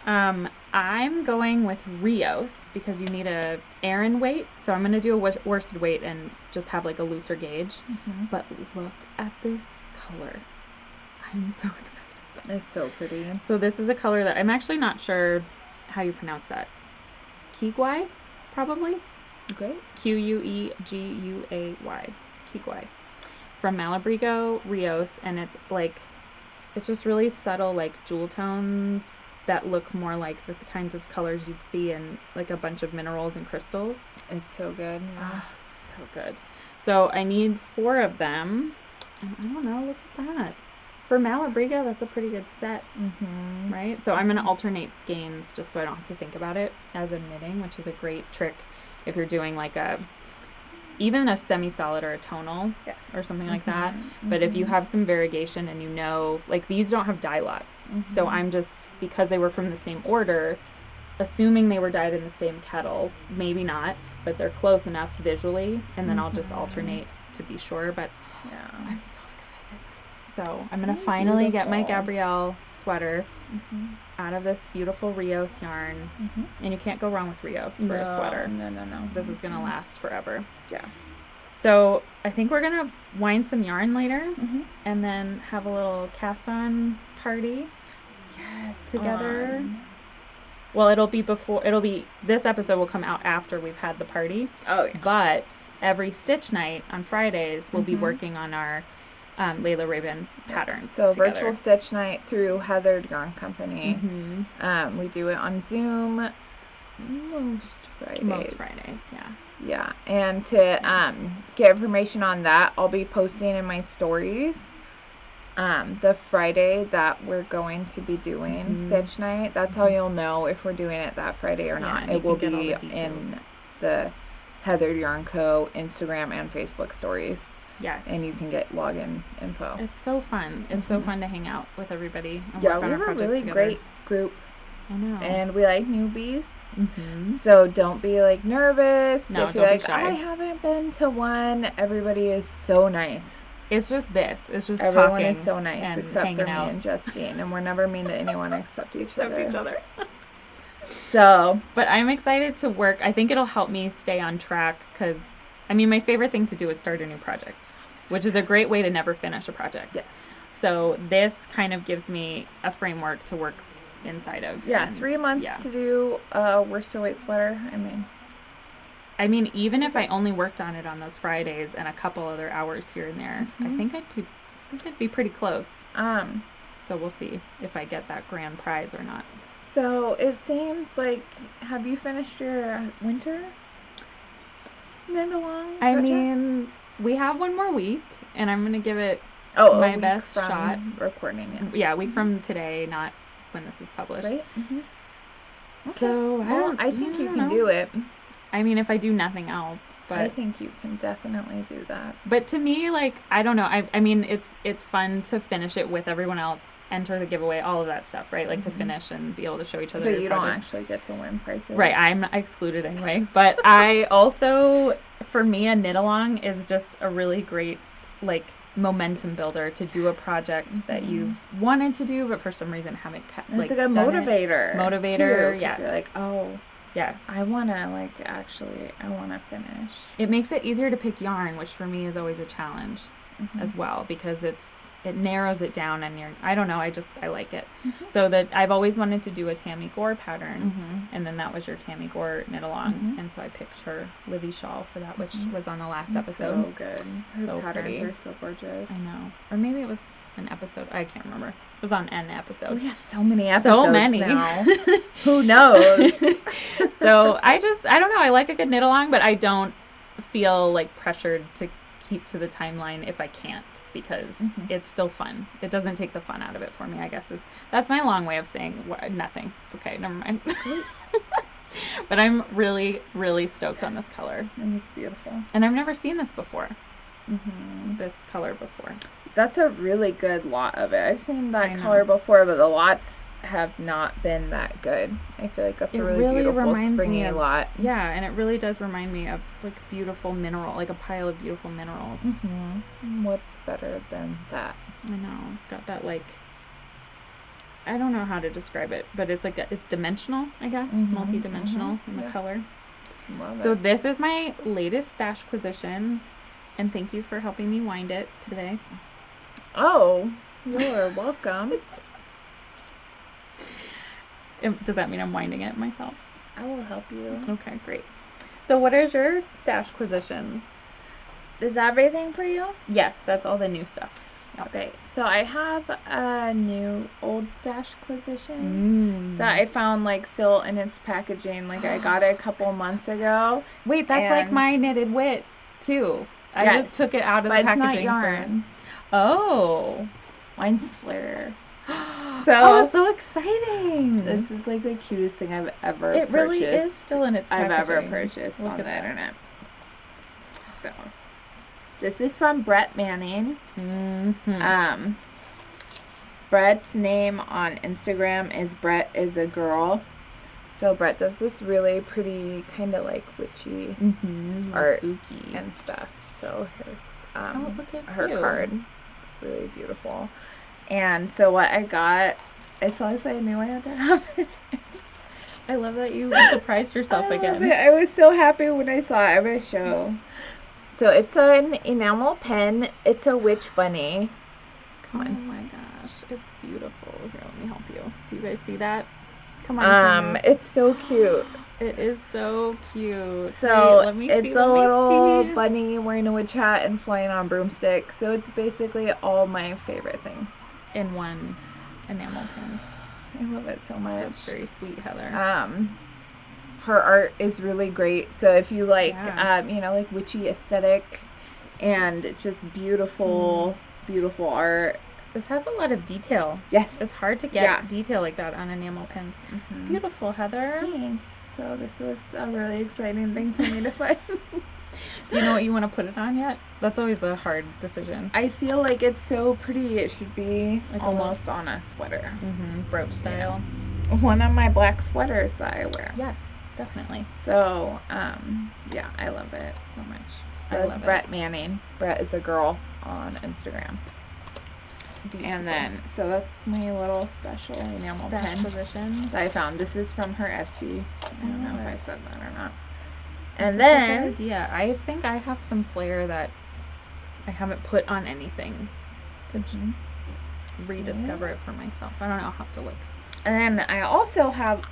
I'm going with Rios because you need a Aran weight, so I'm going to do a worsted weight and just have like a looser gauge. But look at this color. I'm so excited. It's so pretty. So this is a color that I'm actually not sure how you pronounce that. Kiguay, probably? Great. Queguay. Kiguay. From Malabrigo Rios, and it's like, it's just really subtle, like jewel tones that look more like the kinds of colors you'd see in like a bunch of minerals and crystals. It's so good. So good. So I need 4 of them. And I don't know, look at that. For Malabrigo, that's a pretty good set, right? So I'm going to alternate skeins just so I don't have to think about it as I'm knitting, which is a great trick if you're doing like even a semi-solid or a tonal or something like that. But if you have some variegation and you know, like these don't have dye lots. So I'm just, because they were from the same order, assuming they were dyed in the same kettle. Maybe not, but they're close enough visually. And then I'll just alternate to be sure. But I'm so excited. So I'm going to finally get my Gabrielle sweater out of this beautiful Rios yarn. And you can't go wrong with Rios for a sweater. No. This is going to last forever. Yeah. So I think we're going to wind some yarn later and then have a little cast on party together. Well, this episode will come out after we've had the party. Oh, yeah. But every stitch night on Fridays, we'll be working on our Layla Raven patterns. So together. virtual stitch night through Heather Yarn Company. We do it on Zoom most Fridays. Yeah. And to get information on that, I'll be posting in my stories the Friday that we're going to be doing stitch night. That's how you'll know if we're doing it that Friday or not. It will be in the Heather Yarn Co. Instagram and Facebook stories. Yes. And you can get login info. It's so fun. It's so fun to hang out with everybody and we work on our have a projects really together. great group. I know. And we like newbies. So don't be like nervous. No, if you're don't like, be shy. I haven't been to one. Everybody is so nice. It's just this. It's just everyone talking is so nice except for me out. and Justine. And we're never mean to anyone except each other. So. But I'm excited to work. I think it'll help me stay on track because, I mean, my favorite thing to do is start a new project, which is a great way to never finish a project. Yes. So this kind of gives me a framework to work inside of. Yeah, 3 months to do a worsted weight sweater. I mean, even if I only worked on it on those Fridays and a couple other hours here and there, I think I'd be pretty close. So we'll see if I get that grand prize or not. So it seems like, have you finished your winter knit along project? I mean, we have one more week, and I'm gonna give it my best shot. Recording, yeah, a week from today, not when this is published. Right. Okay. So I think you can do it. I mean, if I do nothing else, but I think you can definitely do that. But to me, like, I don't know. I mean, it's fun to finish it with everyone else, enter the giveaway, all of that stuff, right? Like to finish and be able to show each other. But you projects. Don't actually get to win prizes. Right, I'm excluded anyway. But I also, for me, a knit along is just a really great, like, momentum builder to do a project that you've wanted to do, but for some reason haven't kept. It's like a motivator. Motivator, yeah. You're like, oh. Yes. I want to finish. It makes it easier to pick yarn, which for me is always a challenge. as well, because it narrows it down, and I don't know, I like it. So that I've always wanted to do a Tammy Gore pattern, and then that was your Tammy Gore knit along, and so I picked her Livy shawl for that, which was on the last episode. So good. Her So patterns pretty. are so gorgeous. I know. Or maybe it was an episode. I can't remember. It was on an episode. We have so many episodes So many. now. Who knows? So I don't know. I like a good knit along, but I don't feel like pressured to keep to the timeline if I can't, because it's still fun. It doesn't take the fun out of it for me, I guess. That's my long way of saying nothing. Okay, never mind. But I'm really, really stoked on this color. And it's beautiful. And I've never seen this before. This color before. That's a really good lot of it. I've seen that color before, but the lots have not been that good. I feel like that's a really beautiful springy lot. Yeah, and it really does remind me of like beautiful mineral, like a pile of beautiful minerals. What's better than that? I know. It's got that, like, I don't know how to describe it, but it's like it's dimensional, I guess, multi-dimensional in the color. Love So it. this is my latest stash acquisition, and thank you for helping me wind it today. Oh, you're welcome. Does that mean I'm winding it myself? I will help you. Okay, great. So what is your stash acquisitions? Is that everything for you? Yes, that's all the new stuff. Yep. Okay, so I have a new old stash acquisition that I found like still in its packaging. Like I got it a couple months ago. Wait, that's like my knitted wit too. I just took it out of the packaging. It's not yarn. Oh. Mine's flare. So exciting. This is like the cutest thing I've ever purchased. It really is still in its packaging. I've ever purchased on the internet. So this is from Brett Manning. Brett's name on Instagram is Brett is a girl. So Brett does this really pretty kind of like witchy art spooky and stuff. So here's her card. It's really beautiful. And so what I got, as long as I knew I had to have it. I love that you surprised yourself again. I was so happy when I saw it. I'm going to show. So it's an enamel pen. It's a witch bunny. Come on. Oh my gosh, it's beautiful. Here, let me help you. Do you guys see that? Come on. It's so cute. It is so cute. So wait, let me it's see, a little bunny wearing a witch hat and flying on a broomstick. So it's basically all my favorite things in one enamel pen. I love it so much. That's very sweet, Heather. Her art is really great. So if you like, like witchy aesthetic and just beautiful, beautiful art. This has a lot of detail. Yes. It's hard to get detail like that on enamel pens. Beautiful, Heather. Thanks. So this was a really exciting thing for me to find. Do you know what you want to put it on yet? That's always a hard decision. I feel like it's so pretty. It should be like almost on a sweater. Brooch style. Yeah. One of my black sweaters that I wear. Yes, definitely. So, I love it so much. So that's Brett Manning. Brett is a girl on Instagram. Beautiful. And then, so that's my little special enamel pen position that I found. This is from her Etsy. I don't know if I said that or not. And then, good idea. I think I have some flair that I haven't put on anything. To rediscover it for myself. I don't know. I'll have to look. And then I also have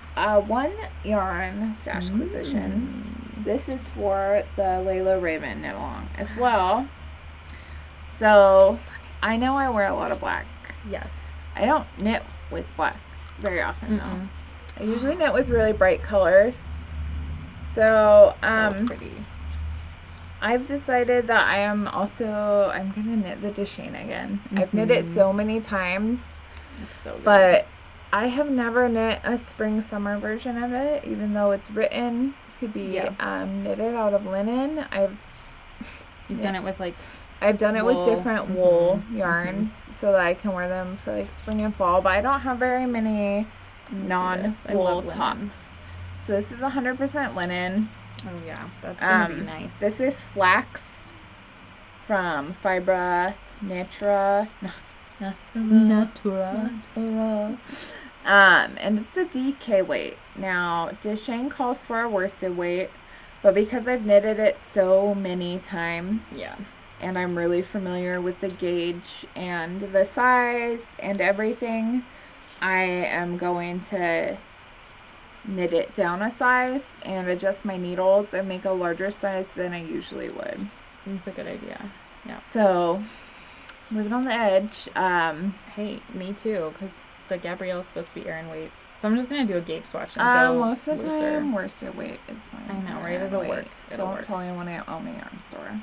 one yarn stash acquisition. This is for the Layla Raven knit along as well. So I know I wear a lot of black. Yes. I don't knit with black very often though. I usually knit with really bright colors. So pretty. I've decided that I'm gonna knit the Justine again. I've knit it so many times, so good. but I have never knit a spring summer version of it, even though it's written to be knitted out of linen. You've done it with like I've done it with different wool yarns so that I can wear them for like spring and fall, but I don't have very many non-wool tops. So this is 100% linen. Oh yeah, that's gonna be nice. This is flax from Fibra Natura. And it's a DK weight. Now, Justine calls for a worsted weight, but because I've knitted it so many times, and I'm really familiar with the gauge and the size and everything, I am going to knit it down a size and adjust my needles and make a larger size than I usually would. That's a good idea. Yeah. So, living on the edge. Hey, me too, because the Gabrielle's supposed to be Aran weight. So I'm just going to do a gauge swatch and go most of the looser. time, worsted weight. It's fine. I know, right? It'll work. Don't tell anyone I own a yarn store.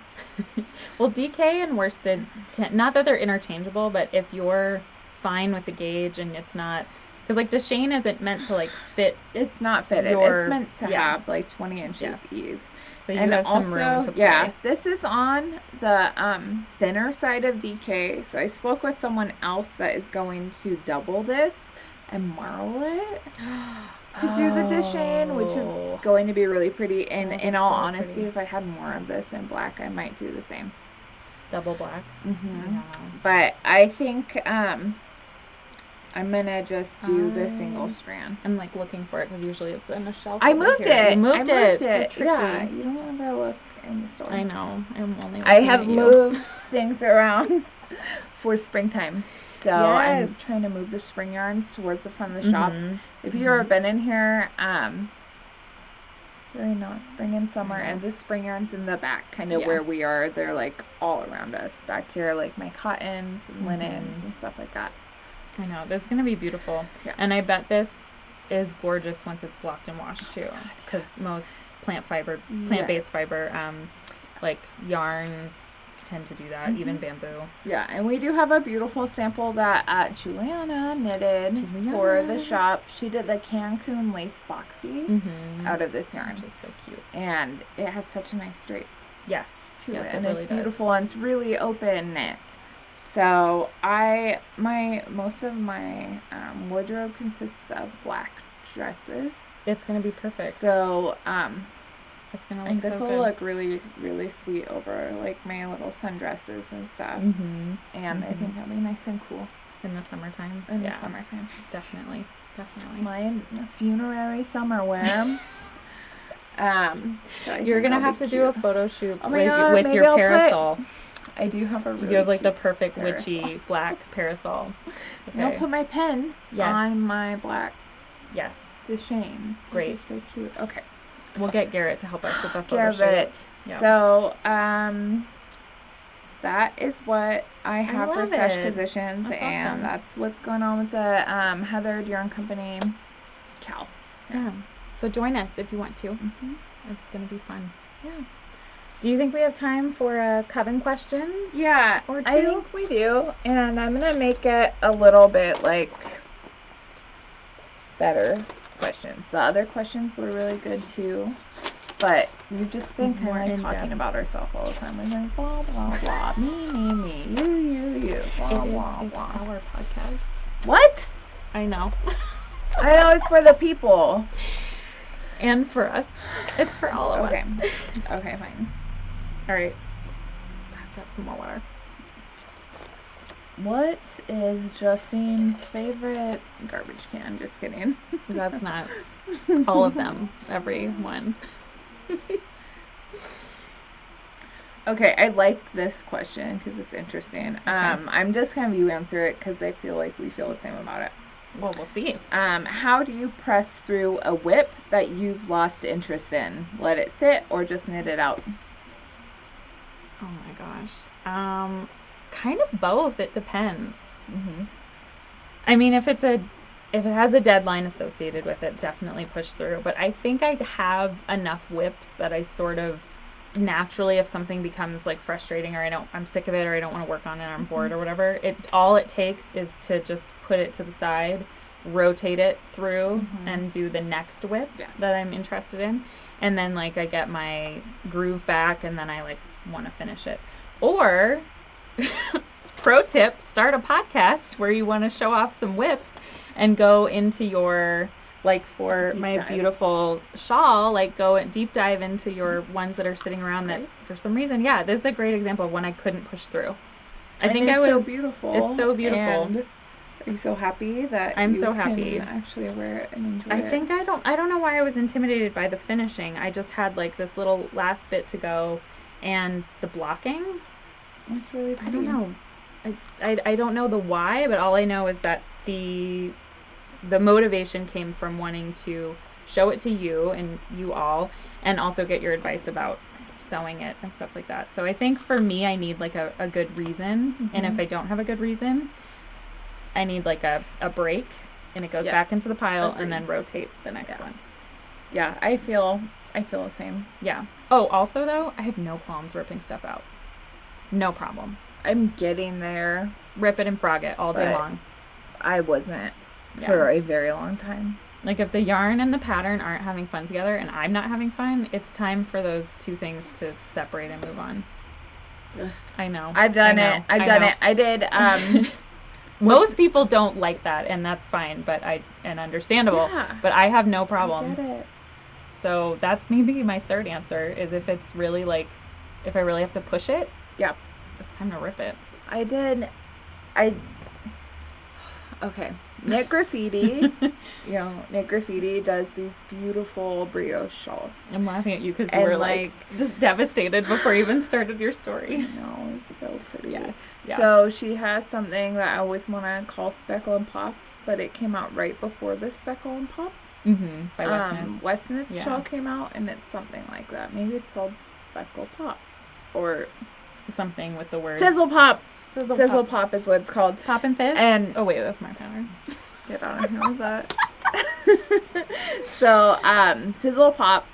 Well, DK and worsted, not that they're interchangeable, but if you're fine with the gauge and it's not, because like Justine isn't meant to like fit. It's not fitted. It's meant to have like 20 inches ease. So you have some room to play. Yeah, this is on the thinner side of DK. So I spoke with someone else that is going to double this and marl it to do the Justine, which is going to be really pretty. And in all honesty, if I had more of this in black, I might do the same. Double black. Yeah. But I think I'm gonna just do the single strand. I'm like looking for it because usually it's in a shelf. I moved it. You moved it. So yeah, you don't ever look in the store. I know. I have moved things around for springtime. So I'm trying to move the spring yarns towards the front of the shop. If you've ever been in here, during spring and summer, and the spring yarns in the back, kind of where we are, they're like all around us. Back here, like my cottons and linens and stuff like that. I know. This is going to be beautiful. Yeah. And I bet this is gorgeous once it's blocked and washed too. Because most plant-based fiber, like yarns tend to do that, even bamboo. Yeah, and we do have a beautiful sample that Juliana knitted for the shop. She did the Cancun lace boxy out of this yarn. Which is so cute. And it has such a nice drape to it. And really it's beautiful and it's really open knit. So most of my wardrobe consists of black dresses. It's gonna be perfect. So it's gonna look this will look really, really sweet over like my little sundresses and stuff. And I think that'll be nice and cool in the summertime. Definitely. My funerary summer wear. So you're gonna have to do a photo shoot with your parasol. I do have a really You have like the perfect parasol. Witchy black parasol. Okay. And I'll put my pen on my black. Yes. Justine. Great. So cute. Okay. We'll get Garrett to help us with the photo shoot. Yep. So, that is what I have for stash positions, and that's what's going on with the Heathered Yarn Company Cal. Yeah. So join us if you want to. It's gonna be fun. Yeah. Do you think we have time for a Coven question? Yeah, or two? I think we do, and I'm gonna make it a little bit like better questions. The other questions were really good too, but we've just been kind of talking about ourselves all the time. We're like blah blah blah, me, you, blah blah blah. It's our podcast. What? I know. I know it's for the people. And for us. It's for all of us. Okay, fine. Alright. I have to have some more water. What is Justine's favorite garbage can? Just kidding. That's not all of them. Every one. Okay, I like this question because it's interesting. Okay. I'm just going to have you answer it because I feel like we feel the same about it. Well, we'll see. How do you press through a WIP that you've lost interest in? Let it sit or just knit it out? Oh my gosh. Kind of both. It depends. I mean, if it has a deadline associated with it, definitely push through. But I think I have enough WIPs that I sort of naturally, if something becomes like frustrating or I'm sick of it or I don't want to work on it or I'm bored or whatever, all it takes is to just put it to the side, rotate it through, and do the next WIP that I'm interested in, and then like I get my groove back, and then I like want to finish it. Or pro tip: start a podcast where you want to show off some WIPs, and go into your like for deep my dive. Beautiful shawl, like go and deep dive into your ones that are sitting around that for some reason. Yeah, this is a great example of when I couldn't push through. I think I was so beautiful. It's so beautiful. And I'm so happy that I'm so happy can actually wear it and enjoy it. I think I don't know why I was intimidated by the finishing. I just had like this little last bit to go, and the blocking It's really pretty. I don't know. I don't know the why, but all I know is that the motivation came from wanting to show it to you and you all, and also get your advice about sewing it and stuff like that. So I think for me, I need like a good reason, and if I don't have a good reason, I need like a break, and it goes back into the pile. Agreed. And then rotate the next one. Yeah, I feel the same. Yeah. Oh, also though, I have no qualms ripping stuff out. No problem. I'm getting there. Rip it and frog it all day long. I wasn't for a very long time. Like, if the yarn and the pattern aren't having fun together and I'm not having fun, it's time for those two things to separate and move on. Ugh. I know. I've done it. I did. Most people don't like that, and that's fine, and understandable. Yeah, but I have no problem. I get it. So that's maybe my third answer, is if it's really like, if I really have to push it, it's time to rip it. Okay. Knit Graffiti, Knit Graffiti does these beautiful brioche shawls. I'm laughing at you because you were like just devastated before you even started your story. No, it's so pretty. Yes. Yeah. So she has something that I always want to call Speckle and Pop, but it came out right before the Speckle and Pop. By Westnitz shawl came out, and it's something like that. Maybe it's called Speckle Pop, or something with the word Sizzle Pop. Sizzle Pop is what it's called. Pop and Fizz? And oh wait, that's my pattern. Get out of here with that. So, Sizzle Pop.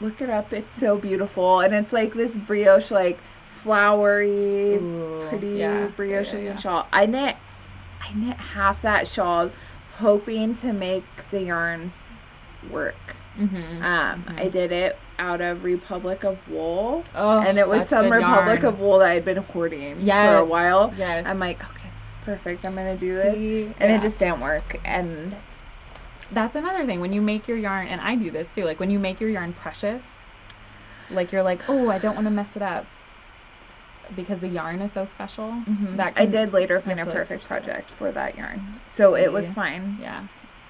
Look it up. It's so beautiful, and it's like this brioche, like flowery, pretty brioche shawl. I knit half that shawl, hoping to make the yarns work. I did it out of Republic of Wool, and it was some Republic of Wool that I'd been hoarding for a while. I'm like, okay, this is perfect. I'm gonna do this, and it just didn't work. And that's another thing, when you make your yarn, and I do this too. Like, when you make your yarn precious, like, you're like, oh, I don't want to mess it up because the yarn is so special. I did later find a perfect project for that yarn, so it was fine.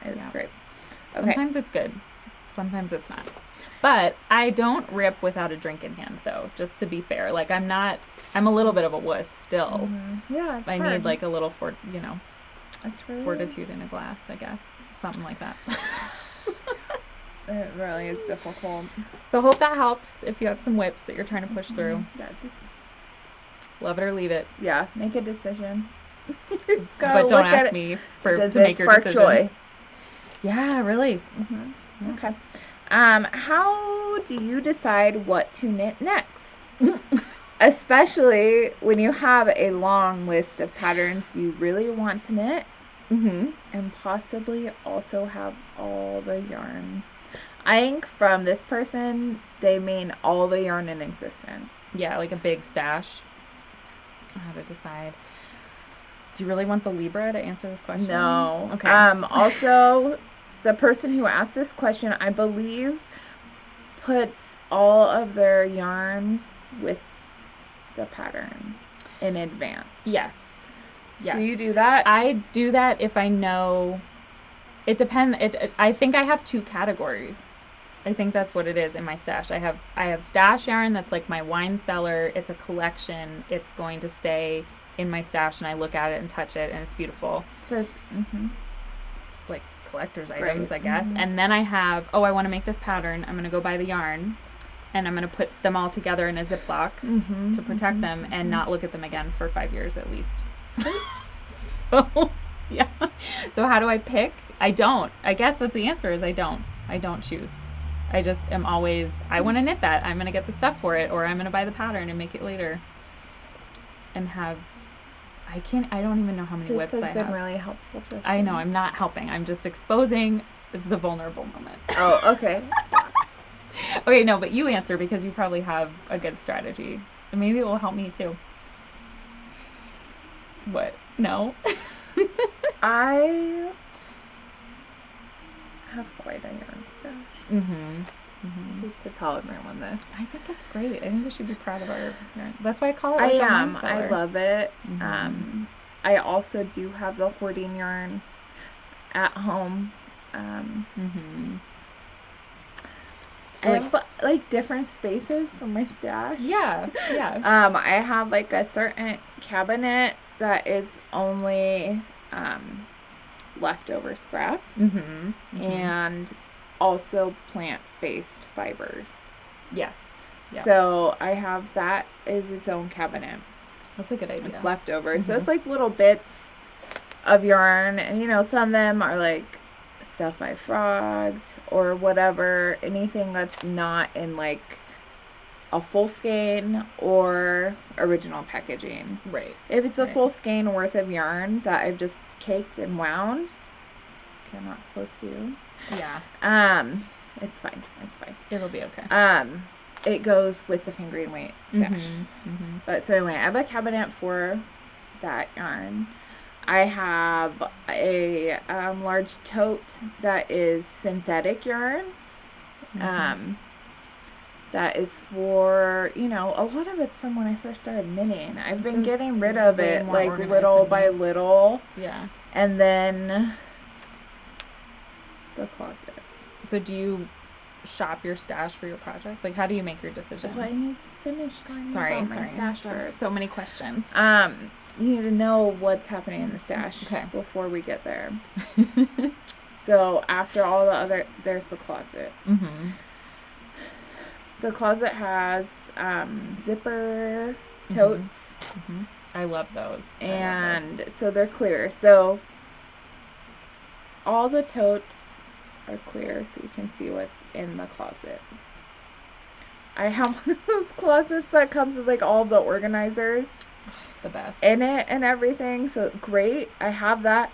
It was great. Okay. Sometimes it's good. Sometimes it's not. But I don't rip without a drink in hand, though, just to be fair. Like, I'm a little bit of a wuss still. Yeah, it's I hard. need, like, a little, That's really fortitude in a glass, I guess. Something like that. It really is difficult. So hope that helps if you have some whips that you're trying to push through. Yeah, just love it or leave it. Yeah, make a decision. But don't ask me to make your decision. Joy? Yeah, really. Okay. How do you decide what to knit next? Especially when you have a long list of patterns you really want to knit, and possibly also have all the yarn. I think from this person, they mean all the yarn in existence. Yeah, like a big stash. How to decide. Do you really want the Libra to answer this question? No. Okay. Also, the person who asked this question, I believe, puts all of their yarn with the pattern in advance. Yes. Do you do that? I do that if I know. It depends. I think I have two categories. I think that's what it is in my stash. I have stash yarn that's like my wine cellar. It's a collection. It's going to stay in my stash, and I look at it and touch it, and it's beautiful. Like collector's items, I guess. And then I have, I want to make this pattern. I'm going to go buy the yarn, and I'm going to put them all together in a Ziploc to protect them and not look at them again for 5 years at least. So, yeah. So how do I pick? I don't. I guess that's the answer, is I don't. I don't choose. I just am always, I want to knit that. I'm going to get the stuff for it, or I'm going to buy the pattern and make it later. And have, I don't even know how many whips I have. This has been really helpful, Justine. I know, I'm not helping. I'm just exposing the vulnerable moment. Oh, okay. Okay, no, but you answer, because you probably have a good strategy. And maybe it will help me too. What? No? I have quite a yarn stash. To tell everyone this. I think it's great. I think we should be proud of our yarn. That's why I call it like a wine cellar. I love it. I also do have the hoarding yarn at home. I have like different spaces for my stash. Yeah. I have like a certain cabinet that is only leftover scraps, and also plant-based fibers. Yeah. So I have that as its own cabinet. That's a good idea. It's leftover. So it's like little bits of yarn, and some of them are like stuff I frogged or whatever, anything that's not in like a full skein or original packaging. Right. If it's a full skein worth of yarn that I've just caked and wound, okay, I'm not supposed to. Yeah. It's fine. It'll be okay. It goes with the fingering weight stash. But so anyway, I have a cabinet for that yarn. I have a large tote that is synthetic yarns. That is for, a lot of it's from when I first started knitting. I've been getting rid of it, like, little by little. Yeah. And then the closet. So do you shop your stash for your projects? Like, how do you make your decision? Well, I need to finish my stash first. So many questions. You need to know what's happening in the stash before we get there. So after all the other, there's the closet. The closet has zipper totes. I love those. And so they're clear. So all the totes are clear, so you can see what's in the closet. I have one of those closets that comes with like all the organizers. The best. In it and everything, so great. I have that.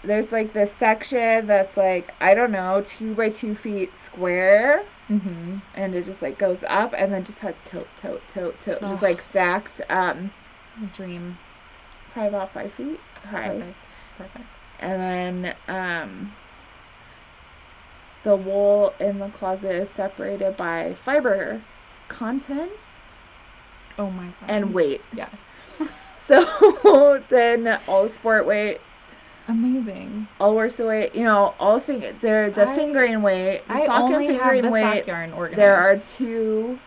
There's like this section that's like, I don't know, 2 by 2 feet square, and it just like goes up and then just has tote, just like stacked. Dream. Probably about 5 feet high. Perfect. And then the wool in the closet is separated by fiber content. Oh my god. And weight. Yes. So then all sport weight. Amazing. All worsted weight, all the fingering weight, the sock and fingering weight. Sock yarn organized. There are 2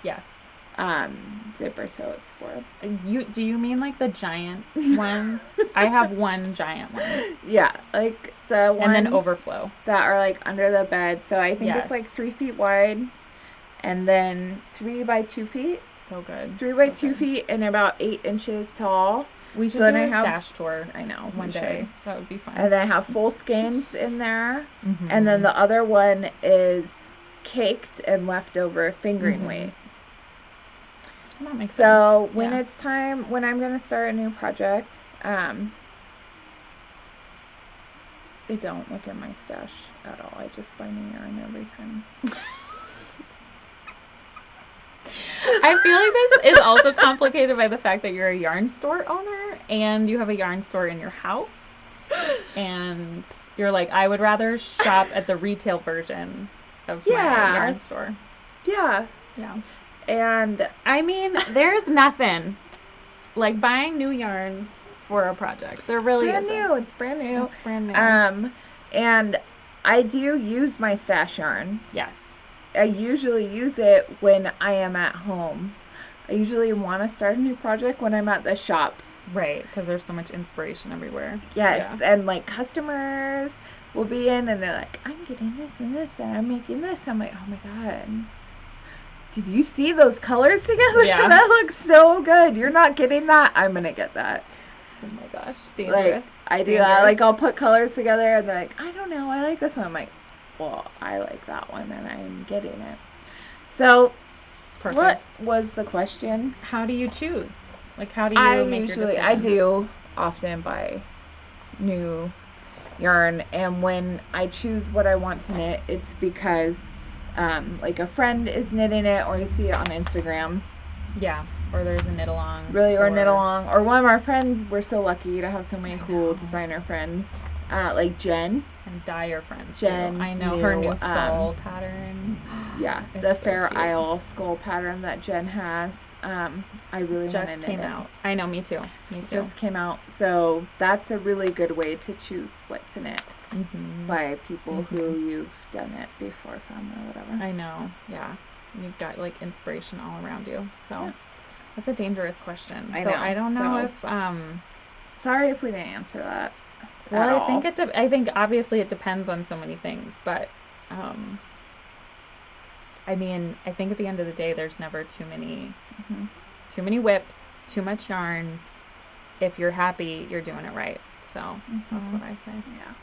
yes. Zipper totes for. Do you mean like the giant ones? I have one giant one. Yeah, like the ones and then overflow that are like under the bed. So I think it's like 3 feet wide, and then 3 by 2 feet. So good. 3 by 2 feet and about 8 inches tall. We should do a stash tour. I know. One day. That would be fun. And then I have full skeins in there. And then the other one is caked and leftover fingering weight. That makes sense. So when it's time, when I'm going to start a new project, I don't look at my stash at all. I just buy new yarn every time. I feel like this is also complicated by the fact that you're a yarn store owner and you have a yarn store in your house. And you're like, I would rather shop at the retail version of my yarn store. Yeah. Yeah. And I mean, there's nothing like buying new yarn for a project. They're really brand new. It's brand new. It's brand new. And I do use my stash yarn. Yes. I usually use it when I am at home. I usually want to start a new project when I'm at the shop. Right, because there's so much inspiration everywhere. Yes, and like customers will be in and they're like, I'm getting this and this and I'm making this. I'm like, oh my god. Did you see those colors together? Yeah. That looks so good. You're not getting that? I'm going to get that. Oh my gosh, dangerous. Like, I do. I'll put colors together and they're like, I don't know, I like this one. I'm like, well, I like that one and I'm getting it. So, perfect. What was the question? How do you choose? Like, how do you make your decision? I do often buy new yarn, and when I choose what I want to knit, it's because like a friend is knitting it, or I see it on Instagram. Yeah, or there's a knit along. Or knit along. Or one of our friends, we're so lucky to have so many cool designer friends. Like Jen. And dyer friends. Jen. I know her new skull pattern. Yeah, the Fair Isle skull pattern that Jen has. I really want to Just knit came it. out. I know, me too. Me too. Just came out. So that's a really good way to choose what to knit by people who you've done it before from or whatever. I know. Yeah. You've got like inspiration all around you. So that's a dangerous question. I know. So I don't know So, if sorry if we didn't answer that. well, at I think all. I think obviously it depends on so many things, but I mean, I think at the end of the day there's never too many whips, too much yarn. If you're happy, you're doing it right. So that's what I say. Yeah.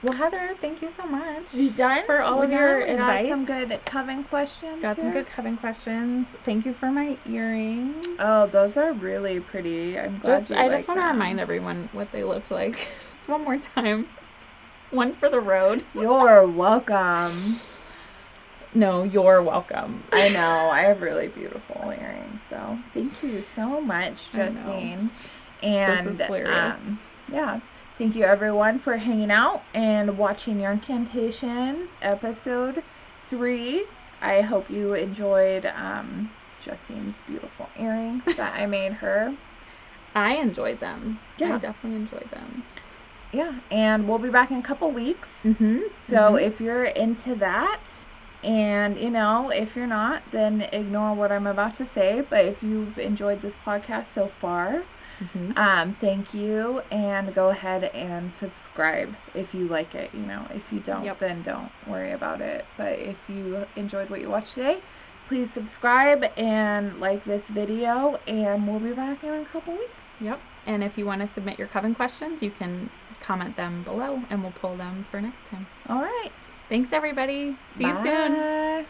Well, Heather, thank you so much. You done? For all of your advice. Got some good Coven questions. Got some good Coven questions. Thank you for my earrings. Oh, those are really pretty. I'm glad I just want to remind everyone what they looked like. Just one more time. One for the road. You're welcome. No, you're welcome. I know. I have really beautiful earrings. So thank you so much, Justine. And this is hilarious. yeah. Thank you everyone for hanging out and watching Yarncantations episode 3. I hope you enjoyed Justine's beautiful earrings that I made her. I enjoyed them. Yeah. I definitely enjoyed them. Yeah, and we'll be back in a couple weeks. So if you're into that, and if you're not, then ignore what I'm about to say. But if you've enjoyed this podcast so far, thank you, and go ahead and subscribe if you like it. If you don't, then don't worry about it. But if you enjoyed what you watched today, please subscribe and like this video, and we'll be back in a couple weeks. Yep. And if you want to submit your Coven questions, you can comment them below, and we'll pull them for next time. All right. Thanks, everybody. See you soon.